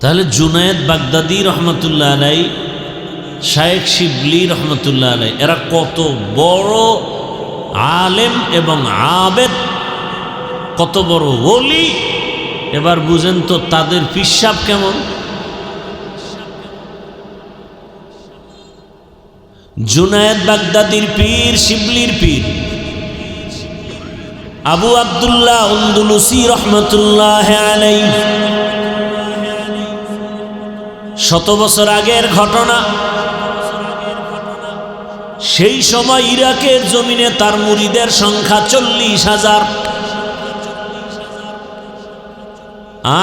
তাহলে জুনায়েদ বাগদাদি রহমতুল্লাহ আলাই, শায়েখ শিবলি রহমতুল্লাহ আলাই, এরা কত বড় আলেম এবং আবেদ, কত বড় ওলি। এবার বুঝেন তো তাদের পিশাব কেমন। জুনায়েদ বাগদাদির পীর, শিবলির পীর আবু আব্দুল্লাহ আন্দুলুসি রহমতুল্লাহ আলাইহি, 100 বছর আগের ঘটনা। সেই সময় ইরাকের জমিনে তার মুরিদের সংখ্যা 40,000,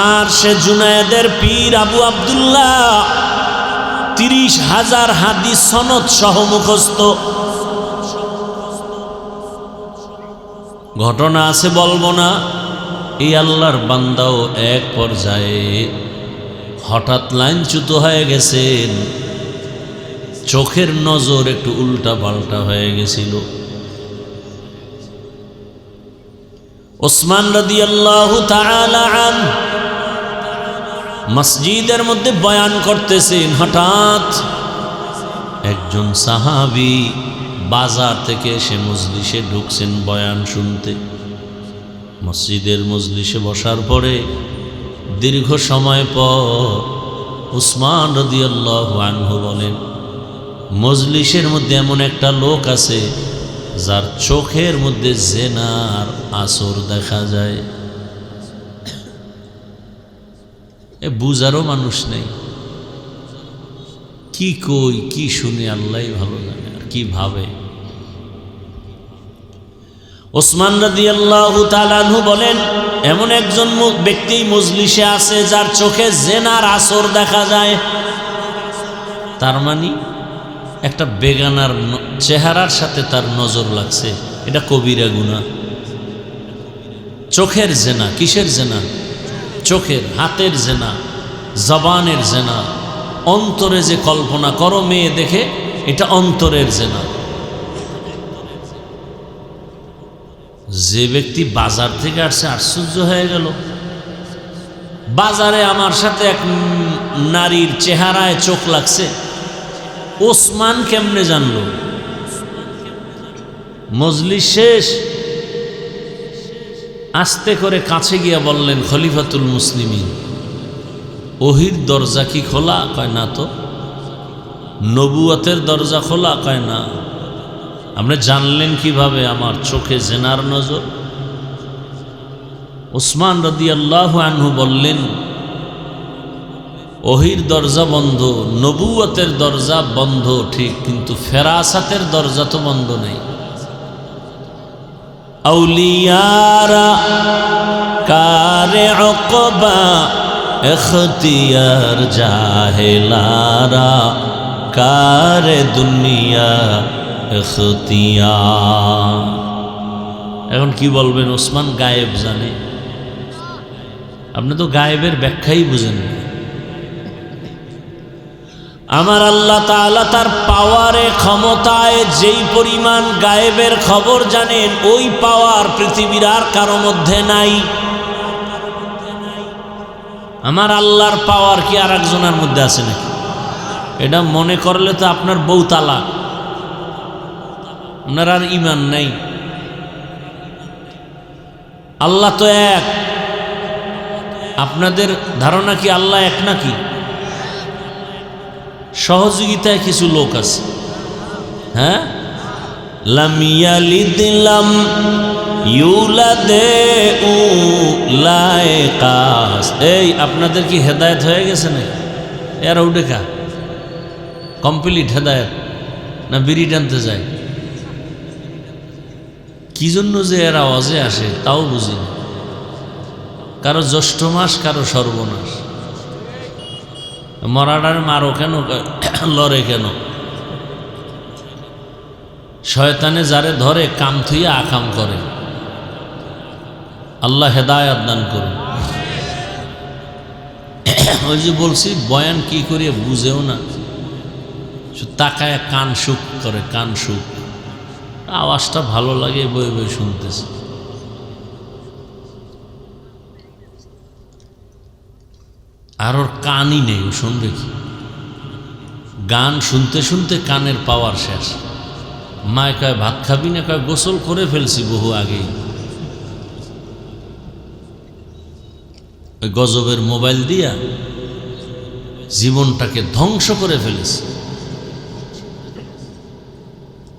আর সে জুনায়েদের পীর আবু আব্দুল্লাহ 30,000 হাদিস সনদ সহ মুখস্থ। ঘটনা আছে বলবো না। এই আল্লাহর বান্দাও এক পর্যায়ে হঠাৎ লাইনচ্যুত হয়ে গেছেন, চোখের নজর একটু উল্টা পাল্টা হয়ে গেছিল। ওসমান রাদিয়াল্লাহু তাআলা আনহু মসজিদের মধ্যে বয়ান করতেছেন, হঠাৎ একজন সাহাবী বাজার থেকে এসে মজলিসে ঢুকছেন বয়ান শুনতে। মসজিদের মজলিসে বসার পরে দীর্ঘ সময় পর উসমান রাদিয়াল্লাহু আনহু বলেন, মজলিসের মধ্যে এমন একটা লোক আছে যার চোখের মধ্যে জেনার আসর দেখা যায়। এ বুঝারও মানুষ নেই, কি কই কি শুনে আল্লাহই ভালো জানে আর কি ভাবে। ওসমান রাদিয়াল্লাহু তাআলা আনহু বলেন, এমন একজন ব্যক্তি মজলিসে আছে যার চোখে জেনার আসর দেখা যায়। তার মানে একটা বেগানার চেহারার সাথে তার নজর লাগছে, এটা কবিরা গুনাহ। চোখের জেনা, কিসের জেনা? চোখের, হাতের জেনা, জবানের জেনা, অন্তরে যে কল্পনা করো মেয়ে দেখে, এটা অন্তরের জেনা। যে ব্যক্তি বাজার থেকে আসছে আশ্চর্য হয়ে গেল, বাজারে আমার সাথে এক নারীর চেহারায় চোখ লাগছে, ওসমান কেমনে জানলো? মজলিস শেষ, আস্তে করে কাছে গিয়া বললেন, খলিফাতুল মুসলিমিন, ওহির দরজা কি খোলা? কয় না তো। নবুয়তের দরজা খোলা? কয় না। আপনি জানলেন কিভাবে আমার চোখে জেনার নজর? ওসমান রাদিয়াল্লাহু আনহু বললেন, ওহির দরজা বন্ধ, নবুয়তের দরজা বন্ধ ঠিক, কিন্তু ফেরাসাতের দরজা তো বন্ধ নেই। আউলিয়ারা কারে উকবা ইখতিয়ার, জাহেলারা কারে দুনিয়া ইখতিয়ার। এখন কি বলবেন? ওসমান গায়েব জানে। আপনি তো গায়েবের ব্যাখ্যাই বুঝেন না। আমার আল্লাহ তাআলা তার পাওয়ারে, ক্ষমতায় যেই পরিমাণ গায়েবের খবর জানেন, ওই পাওয়ার পৃথিবীর আর কারো মধ্যে নাই। আমার আল্লাহর পাওয়ার কি আর একজনের মধ্যে আছে নাকি? এটা মনে করলে তো আপনার বউ তালাক, আপনার আর ঈমান নাই। আল্লাহ তো এক, আপনাদের ধারণা কি আল্লাহ এক নাকি? সহযোগিতায় কিছু লোক আছে, হ্যাঁ, লাম ইয়ালিদ লাম ইউলাদে উলাইকাস। এই আপনাদের কি হেদায়েত হয়ে গেছে না? এরা উঠে কা কমপ্লিট হেদায়েত না বিড়ি টানতে যায়? কি জন্য যে এরা অজে আসে তাও বুঝি না। কারো জ্যৈষ্ঠ মাস, কারো সর্বনাশ। মরাডার মারো কেন, লড়ে কেন? শয়তানে যারে ধরে কাম থুইয়া আকাম করে। আল্লাহ হেদায়াত দান করুন। ওই যে বলছি বয়ান কি করিয়া বুঝেও না, তাকায় কান সুখ করে, কান সুখ। আওয়াজটা ভালো লাগে, বই বই শুনতেছে। আর ওর কানই নেই, ও শুনবে কি? গান শুনতে শুনতে কানের পাওয়ার শেষ। মায় কয় ভাত খাবি না? কয় গোসল করে ফেলছি বহু আগেই। ওই গজবের মোবাইল দিয়া জীবনটাকে ধ্বংস করে ফেলেছে।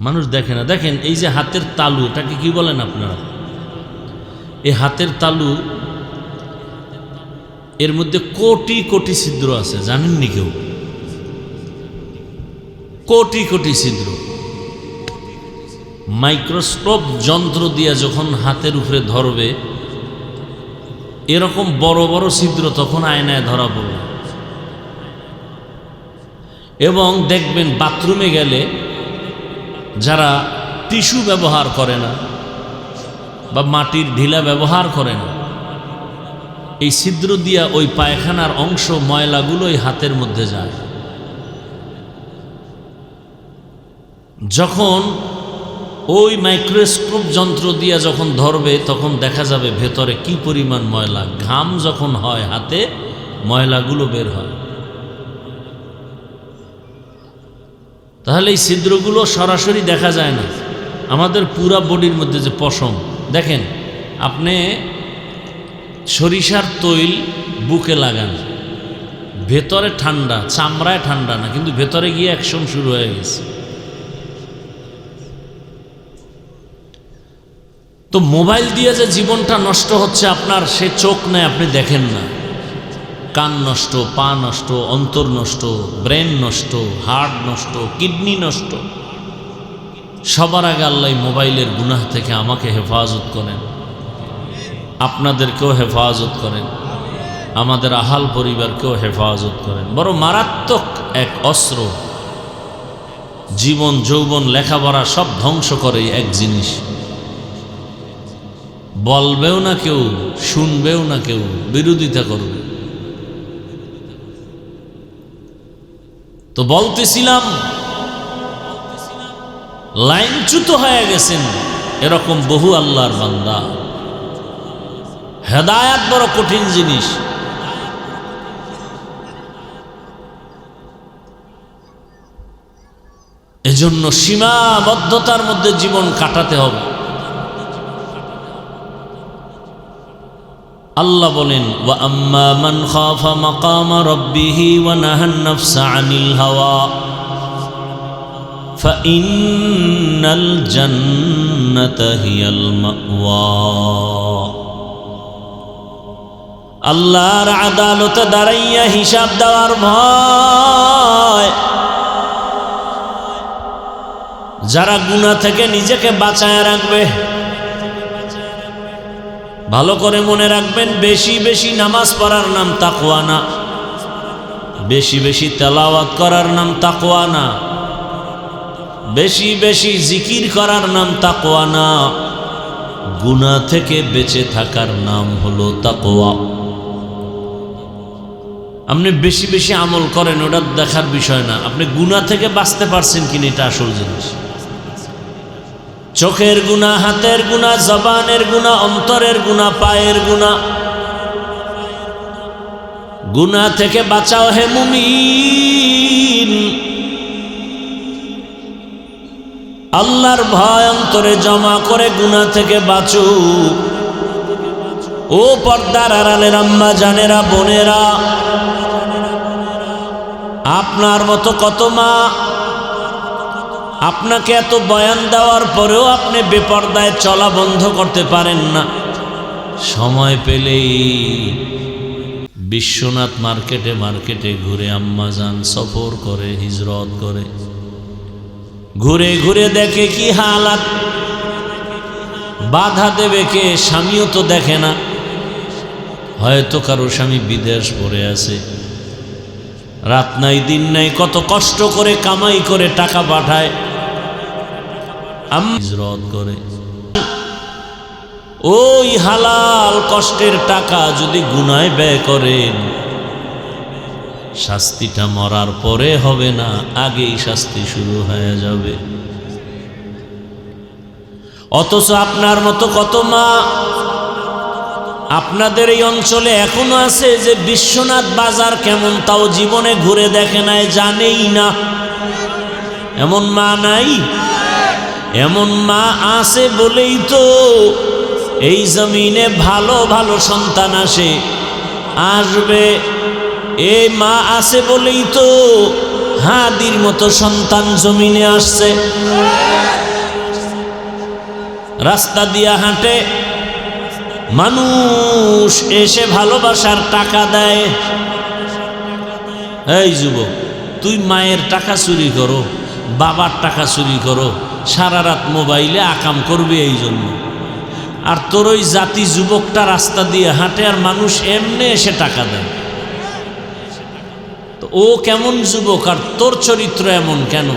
মানুষ দেখে না। দেখেন এই যে হাতের তালু, এটাকে কি বলেন আপনারা? এই হাতের তালু, এর মধ্যে কোটি কোটি ছিদ্র আছে, জানেননি কেউ? কোটি কোটি ছিদ্র। মাইক্রোস্কোপ যন্ত্র দিয়ে যখন হাতের উপরে ধরবে, এরকম বড় বড় ছিদ্র তখন আয়নায় ধরা পড়বে। এবং দেখবেন বাথরুমে গেলে যারা টিস্যু ব্যবহার করে না বা মাটির ঢিলা ব্যবহার করে না, এই ছিদ্র দিয়া ওই পায়খানার অংশ, ময়লাগুলো ওই হাতের মধ্যে যায়। যখন ওই মাইক্রোস্কোপ যন্ত্র দিয়া যখন ধরবে, তখন দেখা যাবে ভেতরে কি পরিমাণ ময়লা। ঘাম যখন হয় হাতে, ময়লাগুলো বের হয়। তাহলে এই ছিদ্রগুলো সরাসরি দেখা যায় না। আমাদের পুরা বডির মধ্যে যে পশম, দেখেন আপনি সরিষার তৈল বুকে লাগান, ভেতরে ঠান্ডা, চামড়ায় ঠান্ডা না, কিন্তু ভেতরে গিয়ে অ্যাকশন শুরু হয়ে গেছে। তো মোবাইল দিয়ে যে জীবনটা নষ্ট হচ্ছে আপনার, সে চোখ নেই, আপনি দেখেন না। কান নষ্ট, পা নষ্ট, অন্তর নষ্ট, ব্রেন নষ্ট, হার্ট নষ্ট, কিডনি নষ্ট। সবার আগে আল্লাহ মোবাইলের গুনাহ থেকে আমাকে হেফাজত করেন, আপনাদেরকেও হেফাজত করেন, আমাদের আহাল পরিবারকেও হেফাজত করেন। বড় মারাত্মক এক অস্ত্র। জীবন, যৌবন, লেখাপড়া সব ধ্বংস করে এক জিনিস। বলবেও না কেউ, শুনবেও না কেউ, বিরোধিতা করবে। তো বলতেছিলাম, লাইনচ্যুত হয়ে গেছেন এরকম বহু আল্লাহর বান্দা। হেদায়াত বড় কঠিন জিনিস। এজন্য সীমাবদ্ধতার মধ্যে জীবন কাটাতে হবে। আল্লাহ বলেন, ওয়া আম্মা মান খাফা মাকামা রাব্বিহি ওয়া নাহান নাফসা আনিল হাওয়া ফাইন্নাল জান্নাতা হিয়াল মাওয়া। আল্লাহর আদালতে দাঁড়াইয়া হিসাব দেওয়ার ভয়, যারা গুনাহ থেকে নিজেকে বাঁচায় রাখবে। ভালো করে মনে রাখবেন, বেশি বেশি নামাজ পড়ার নাম তাকওয়া না, বেশি বেশি তেলাওয়াত করার নাম তাকওয়া না, বেশি বেশি জিকির করার নাম তাকওয়া না। গুনাহ থেকে বেঁচে থাকার নাম হলো তাকওয়া। আপনি বেশি বেশি আমল করেন, ওটা দেখার বিষয় না। আপনি গুনাহ থেকে বাঁচতে পারছেন কিনা, এটা আসল জিনিস। চোখের গুনাহ, হাতের গুনাহ, জবানের গুনাহ, অন্তরের গুনাহ, পায়ের গুনাহ, গুনাহ থেকে বাঁচাও হে মুমিন। আল্লাহর ভয় অন্তরে জমা করে গুনাহ থেকে বাঁচো। ও পর্দার আড়ালের আম্মা জানেরা, বোনেরা, আপনার মতো কত মা আপনাকে এত বয়ান দেওয়ার পরেও আপনি বেপর্দায় চলা বন্ধ করতে পারেন না। সময় পেলেই বিশ্বনাথ মার্কেটে মার্কেটে ঘুরে আম্মাজান সফর করে, হিজরত করে, ঘুরে ঘুরে দেখে কি হালাত, বাধা দেবে কে? স্বামীও তো দেখে না, হয়তো কারো স্বামী বিদেশ পড়ে আছে, রাত নাই দিন নাই কত কষ্ট করে কামাই করে টাকা পাঠায়, হিজরত করে। ওই হালাল কষ্টের টাকা যদি গুনায় ব্যয় করেন, শাস্তিটা মরার পরে হবে না, আগেই শাস্তি শুরু হয়ে যাবে। অথচ আপনার মতো কত মা আপনাদের এই অঞ্চলে এখনো আছে যে বিশ্বনাথ বাজার কেমন তাও জীবনে ঘুরে দেখে নাই, জানেই না। এমন মা নাই? এমন মা আছে বলেই তো এই জমিনে ভালো ভালো সন্তান আসবে। এই মা আছে বলেই তো হাদির মতো সন্তান জমিনে আসছে। রাস্তা দিয়া হাঁটে, মানুষ এসে ভালোবাসার টাকা দেয়। এই যুবক, তুই মায়ের টাকা চুরি করো, বাবার টাকা চুরি করো, সারা রাত মোবাইলে আকাম করবি এই জন্য। আর তোর ওই জাতি যুবকটা রাস্তা দিয়ে হাঁটে আর মানুষ এমনি এসে টাকা দেয়। তো ও কেমন যুবক আর তোর চরিত্র এমন কেন?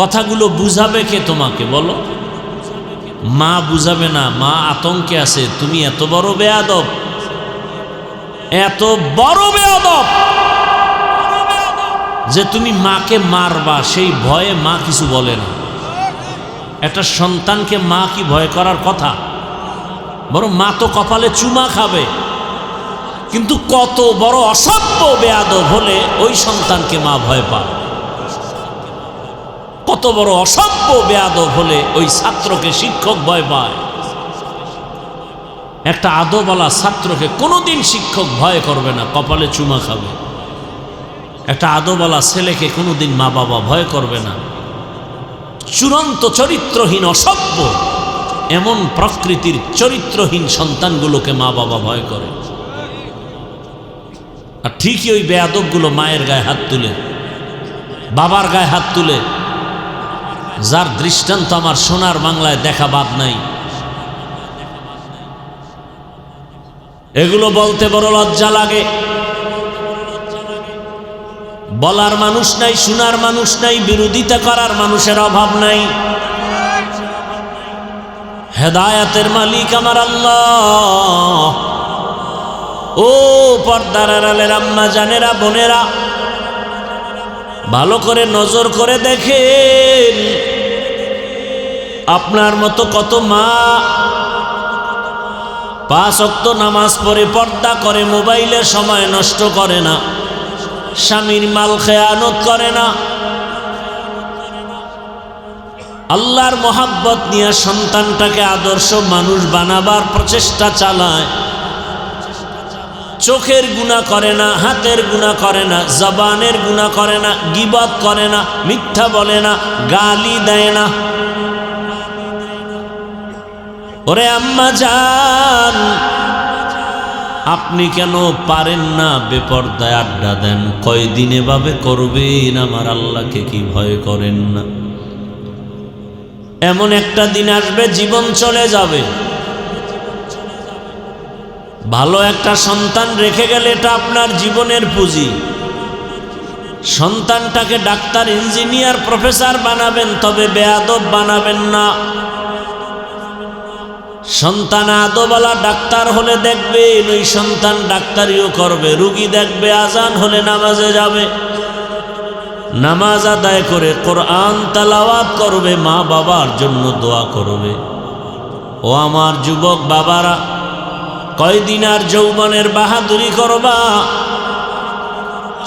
কথাগুলো বুঝাবে কে তোমাকে বলো? মা বুঝাবে না, মা আতঙ্কে আছে। তুমি এত বড় বেয়াদব, এত বড় বেয়াদব যে তুমি মাকে মারবা, সেই ভয়ে মা কিছু বলে না। একটা সন্তানকে মা কি ভয় করার কথা? বরং মা তো কপালে চুমা খাবে। কিন্তু কত বড় অসভ্য বেয়াদব হলে ওই সন্তানকে মা ভয় পায়। কত বড় অসভ্য বেয়াদব হলে ওই ছাত্রকে শিক্ষক ভয় পায়। একটা আদবওয়ালা ছাত্রকে কোনোদিন শিক্ষক ভয় করবে না, কপালে চুমা খাবে। একটা আদবওয়ালা ছেলেকে কোনোদিন মা বাবা ভয় করবে না। চূড়ান্ত চরিত্রহীন অসভ্য এমন প্রকৃতির চরিত্রহীন সন্তানগুলোকে মা বাবা ভয় করে। আর ঠিকই ওই বেয়াদবগুলো মায়ের গায়ে হাত তুলে, বাবার গায়ে হাত তুলে, যার দৃষ্টান্ত আমার সোনার বাংলায় দেখা বাদ নাই। এগুলো বলতে বড় লজ্জা লাগে। বলার মানুষ নাই, শোনার মানুষ নাই, বিরোধিতা করার মানুষের অভাব নাই। হেদায়েতের মালিক আমার আল্লাহ। ও পর্দার আড়ালের আম্মা জানেরা, বোনেরা, ভালো করে নজর করে দেখেন, আপনার মতো কত মা 5 ওয়াক্ত নামাজ পড়ে, পর্দা করে, মোবাইলে সময় নষ্ট করে না, স্বামীর মাল খেয়ানত করে না, আল্লাহর মোহাব্বত নিয়ে সন্তানটাকে আদর্শ মানুষ বানাবার প্রচেষ্টা চালায়। চোখের গুনাহ করে না, হাতের গুনাহ করে না, জবানের গুনাহ করে না, গীবত করে না, মিথ্যা বলে না, গালি দেয় না। ওরে আম্মা জান, আপনি কেন পারেন না বেপরদায় আড্ডা দেন? কয়দিন এভাবে করবেন? আমার আল্লাহকে কি ভয় করেন না? এমন একটা দিন আসবে জীবন চলে যাবে। ভালো একটা সন্তান রেখে গেলে এটা আপনার জীবনের পুঁজি। সন্তানটাকে ডাক্তার, ইঞ্জিনিয়ার, প্রফেসর বানাবেন, তবে বেয়াদব বানাবেন না। সন্তান আদবওয়ালা ডাক্তার হলে দেখবেন ওই সন্তান ডাক্তারিও করবে, রুগী দেখবে আজান হলে নামাজে যাবে, নামাজ আদায় করে কোরআন তেলাওয়াত করবে, মা বাবার জন্য দোয়া করবে। ও আমার যুবক বাবারা, কয়দিন আর যৌবনের বাহাদুরি করবা?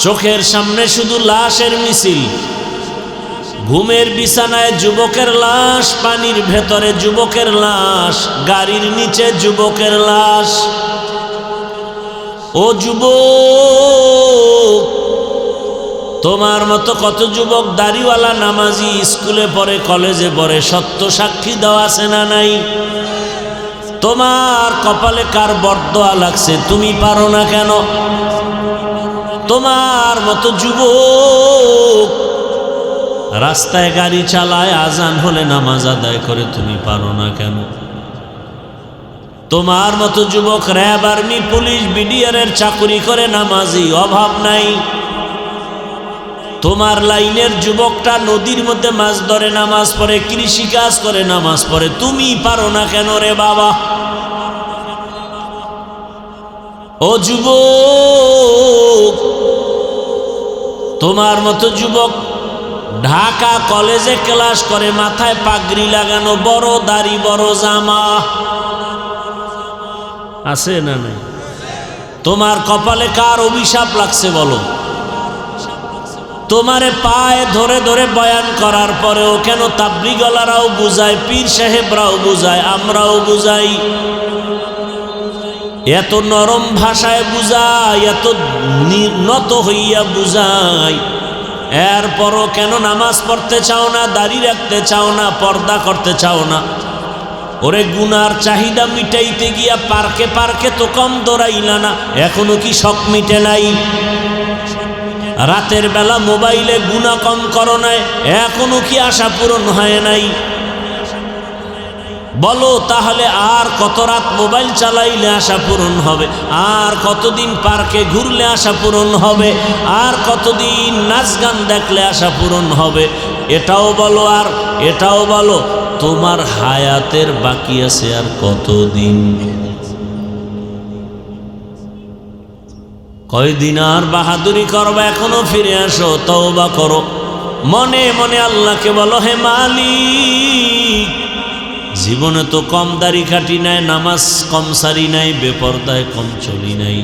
চোখের সামনে শুধু লাশের মিছিল, ঘুমের বিছানায় যুবকের লাশ, পানির ভেতরে যুবকের লাশ, গাড়ির নিচে যুবকের লাশ। ও যুবক, তোমার মতো কত যুবক দাড়িওয়ালা নামাজি স্কুলে পড়ে, কলেজে পড়ে, সত্য সাক্ষী দেওয়া আছে না নাই? তোমার কপালে কার বরদোয়া লাগছে, তুমি পারো না কেন? তোমার মতো যুবক রাস্তায় গাড়ি চালায়, আজান হলে নামাজ আদায় করে, তুমি পারো না কেন? তোমার মতো যুবক র্যাব, আর্মি, পুলিশ, বিডিআরের চাকরি করে, নামাজি, অভাব নাই। তোমার লাইনের যুবকটা নদীর মধ্যে মাছ ধরে, নামাজ পড়ে, কৃষি কাজ করে, নামাজ পড়ে, তুমি পারো না কেন রে বাবা? ও যুবক, তোমার মতো যুবক ঢাকা কলেজে ক্লাস করে, মাথায় পাগড়ি লাগানো, বড় দাড়ি, বড় জামা, আছে না নাই? তোমার কপালে কার অভিশাপ লাগছে বলো? তোমারে পায়ে ধরে ধরে বয়ান করার পরেও কেন তাবলীগওয়ালারাও বুঝায়, পীর সাহেবরাও বুঝায়, আমরাও বুঝাই, এত নরম ভাষায় বুঝাই, এত নত হইয়া বুঝাই, এরপরও কেন নামাজ পড়তে চাও না, দাড়ি রাখতে চাও না, পর্দা করতে চাও না? ওরে গুনার চাহিদা মিটাইতে গিয়া পার্কে পার্কে তো কম দৌড়াইলা না, এখনো কি শখ মিটে নাই? রাতের বেলা মোবাইলে গুনাহ কম করো নাই, এখনো কি আশা পূরণ হয় নাই? বলো তাহলে আর কত রাত মোবাইল চালাইলে আশা পূরণ হবে? আর কতদিন পার্কে ঘুরলে আশা পূরণ হবে? আর কতদিন নাচ গান দেখলে আশা পূরণ হবে? এটাও বলো আর এটাও বলো, তোমার হায়াতের বাকি আছে আর কতদিন? কয়দিন আর বাহাদুরি করবা? এখনো ফিরে আসো, তওবা করো, মনে মনে আল্লাহকে বলো, হে মালিক, জীবনে তো কম দাড়ি কাটি নাই, নামাজ কম সারি নাই, বেপরদায় কম চলি নাই,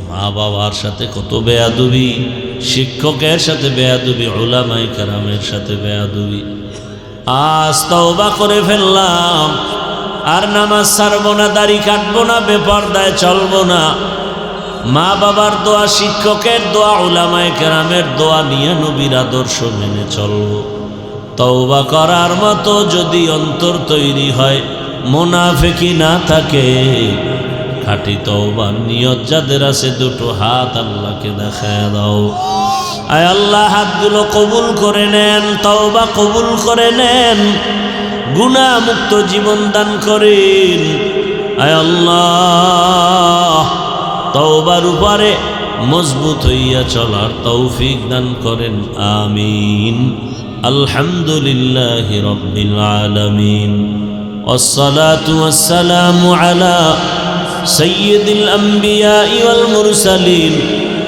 মা বাবার সাথে কত বেয়াদবি, শিক্ষকের সাথে বেয়াদবি, উলামায়ে কেরামের সাথে বেয়াদবি। আজ তওবা করে ফেললাম, আর নামাজ ছাড়বো না, দাড়ি কাটবো না, বেপরদায় চলবো না। মা বাবার দোয়া, শিক্ষকের দোয়া, উলামায়ে কেরামের দোয়া নিয়ে নবীর আদর্শ মেনে চলবো। তওবা করার মতো যদি অন্তর তৈরি হয়, মুনাফিকি না থাকে, খাঁটি তওবার নিয়ত যাদের আছে, দুটো হাত আল্লাহকে দেখায় দাও। আয় আল্লাহ, হাতগুলো কবুল করে নেন, তওবা কবুল করে নেন, গুনাহ মুক্ত জীবন দান করেন। আয় আল্লাহ, তওবার উপরে মজবুত হইয়া চলার তৌফিক দান করেন, আমিন। আলহামদুলিল্লাহি রাব্বিল আলামিন, ওয়াসসালাতু ওয়াসসালামু আলা সাইয়্যিদিল আমবিয়া ওয়াল মুরসালিন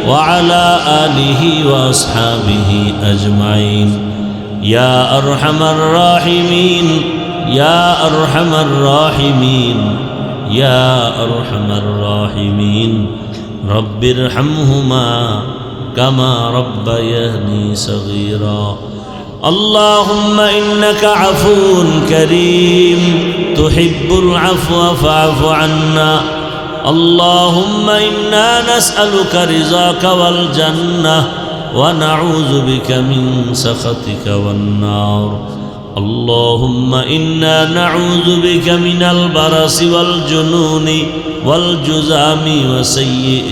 ওয়া আলা আলিহি ওয়া আসহাবিহি আজমাইন। ইয়া আরহামার রাহিমিন, ইয়া আরহামার রাহিমিন, ইয়া আরহামার রাহিমিন, রব্বিরহামহুমা কামা রব্বায়ানি সগীরা। আল্লাহুম্মা ইন্নাকা আফুউন কারীম তুহিব্বুল আফওয়া ফা'ফু আন্না। আল্লাহুম্মা ইন্না নাসআলুকা রিযাকা ওয়াল জান্নাহ ওয়া নাউযু বিকা মিন সাখাতিকা ওয়ান নার। اللهم إنا نعوذ بك من البرص والجنون والجذام وسيء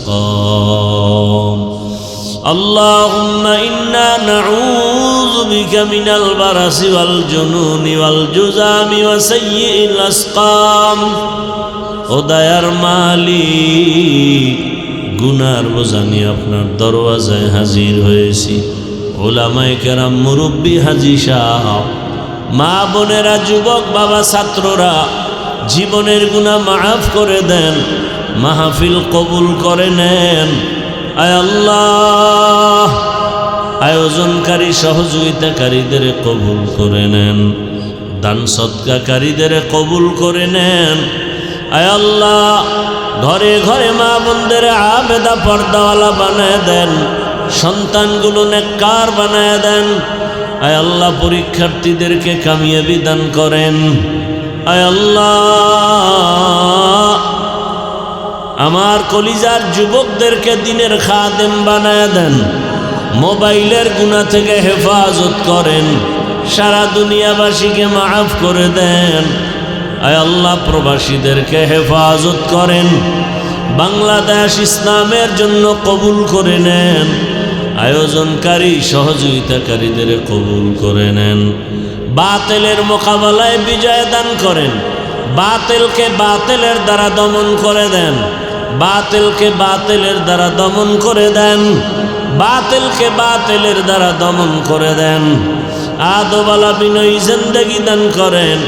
الأسقام. اللهم إنا نعوذ بك من البرص والجنون والجذام وسيء الأسقام. ও দয়ার মালিক, গুনার বোঝা নিয়ে আপনার দরওয়াজায় হাজির হয়েছি। উলামায়ে কেরাম, মুরব্বী, হাজী সাহেব, মা বোনেরা, যুবক, বাবা, ছাত্ররা, জীবনের গুনাহ মাফ করে দেন, মাহফিল কবুল করে নেন। আয় আল্লাহ, আয়োজনকারী সহযোগিতাকারীদের কবুল করে নেন, দান সদকাকারীদের কবুল করে নেন। আয় আল্লাহ, ঘরে ঘরে মা বোনদের আবেদা পর্দাওয়ালা বানায় দেন, সন্তানগুলো নেককার বানায় দেন। আয় আল্লাহ পরীক্ষার্থীদেরকে কামিয়াবি দান করেন। আয় আল্লাহ আমার কলিজার যুবকদেরকে দিনের খাদেম বানায় দেন। মোবাইলের গুনাহ থেকে হেফাজত করেন। সারা দুনিয়াবাসীকে মাফ করে দেন। আয় আল্লাহ প্রবাসীদেরকে হেফাজত করেন। বাংলাদেশ ইসলামের জন্য কবুল করে নেন। আয়োজনকারী সহযোগিতাকারীদের কবুল করে নেন। বাতিলের মোকাবেলায় বিজয় দান করেন। বাতিলকে বাতিলের দ্বারা দমন করে দেন। বাতিলকে বাতিলের দ্বারা দমন করে দেন। বাতিলকে বাতিলের দ্বারা দমন করে দেন। আদবালা বিনয়ী জিন্দেগি দান করেন।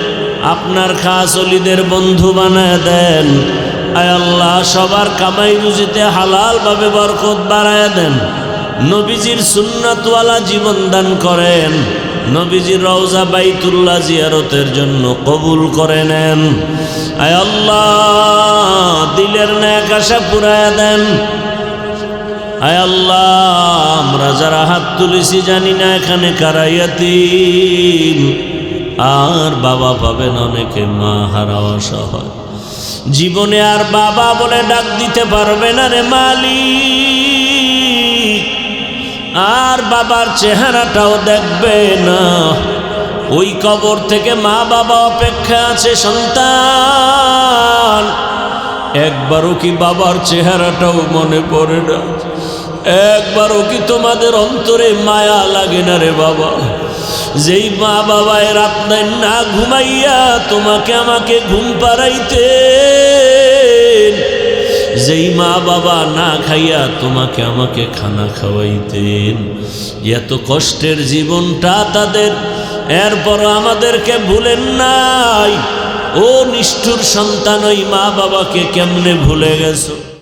আপনার খাস ওলিদের বন্ধু বানায় দেন। আয় আল্লাহ সবার কামাই রুজিতে হালালভাবে বরকত বাড়ায় দেন। নবীজির সুন্নাতওয়ালা জীবন দান করেন। নবীজির রওজা বাইতুল্লাহ জিয়ারতের জন্য কবুল করে নেন। আয় আল্লাহ দিলের নেক আশা পুরায়া দেন। আয় আল্লাহ আমরা যারা হাত তুলেছি জানি না এখানে কারা ইয়াতীম, আর বাবা পাবেন অনেকে, মা হারা অসহায়, জীবনে আর বাবা বলে ডাক দিতে পারবে না রে মালিক, আর বাবার চেহারাটাও দেখবে না। ওই কবর থেকে মা বাবা অপেক্ষা আছে সন্তান, একবারও কি বাবার চেহারাটাও মনে পড়ে না? একবারও কি তোমাদের অন্তরে মায়া লাগে না রে বাবা? যেই মা বাবা রাত না ঘুমাইয়া তোমাকে আমাকে ঘুম পাড়াইতেন, যেই মা বাবা না খাইয়া তোমাকে আমাকে খানা খাওয়াইতেন, এত কষ্টের জীবনটা তাদের, এরপর আমাদেরকে ভুলেন নাই। ও নিষ্ঠুর সন্তান, ওই মা বাবাকে কেমনে ভুলে গেছো?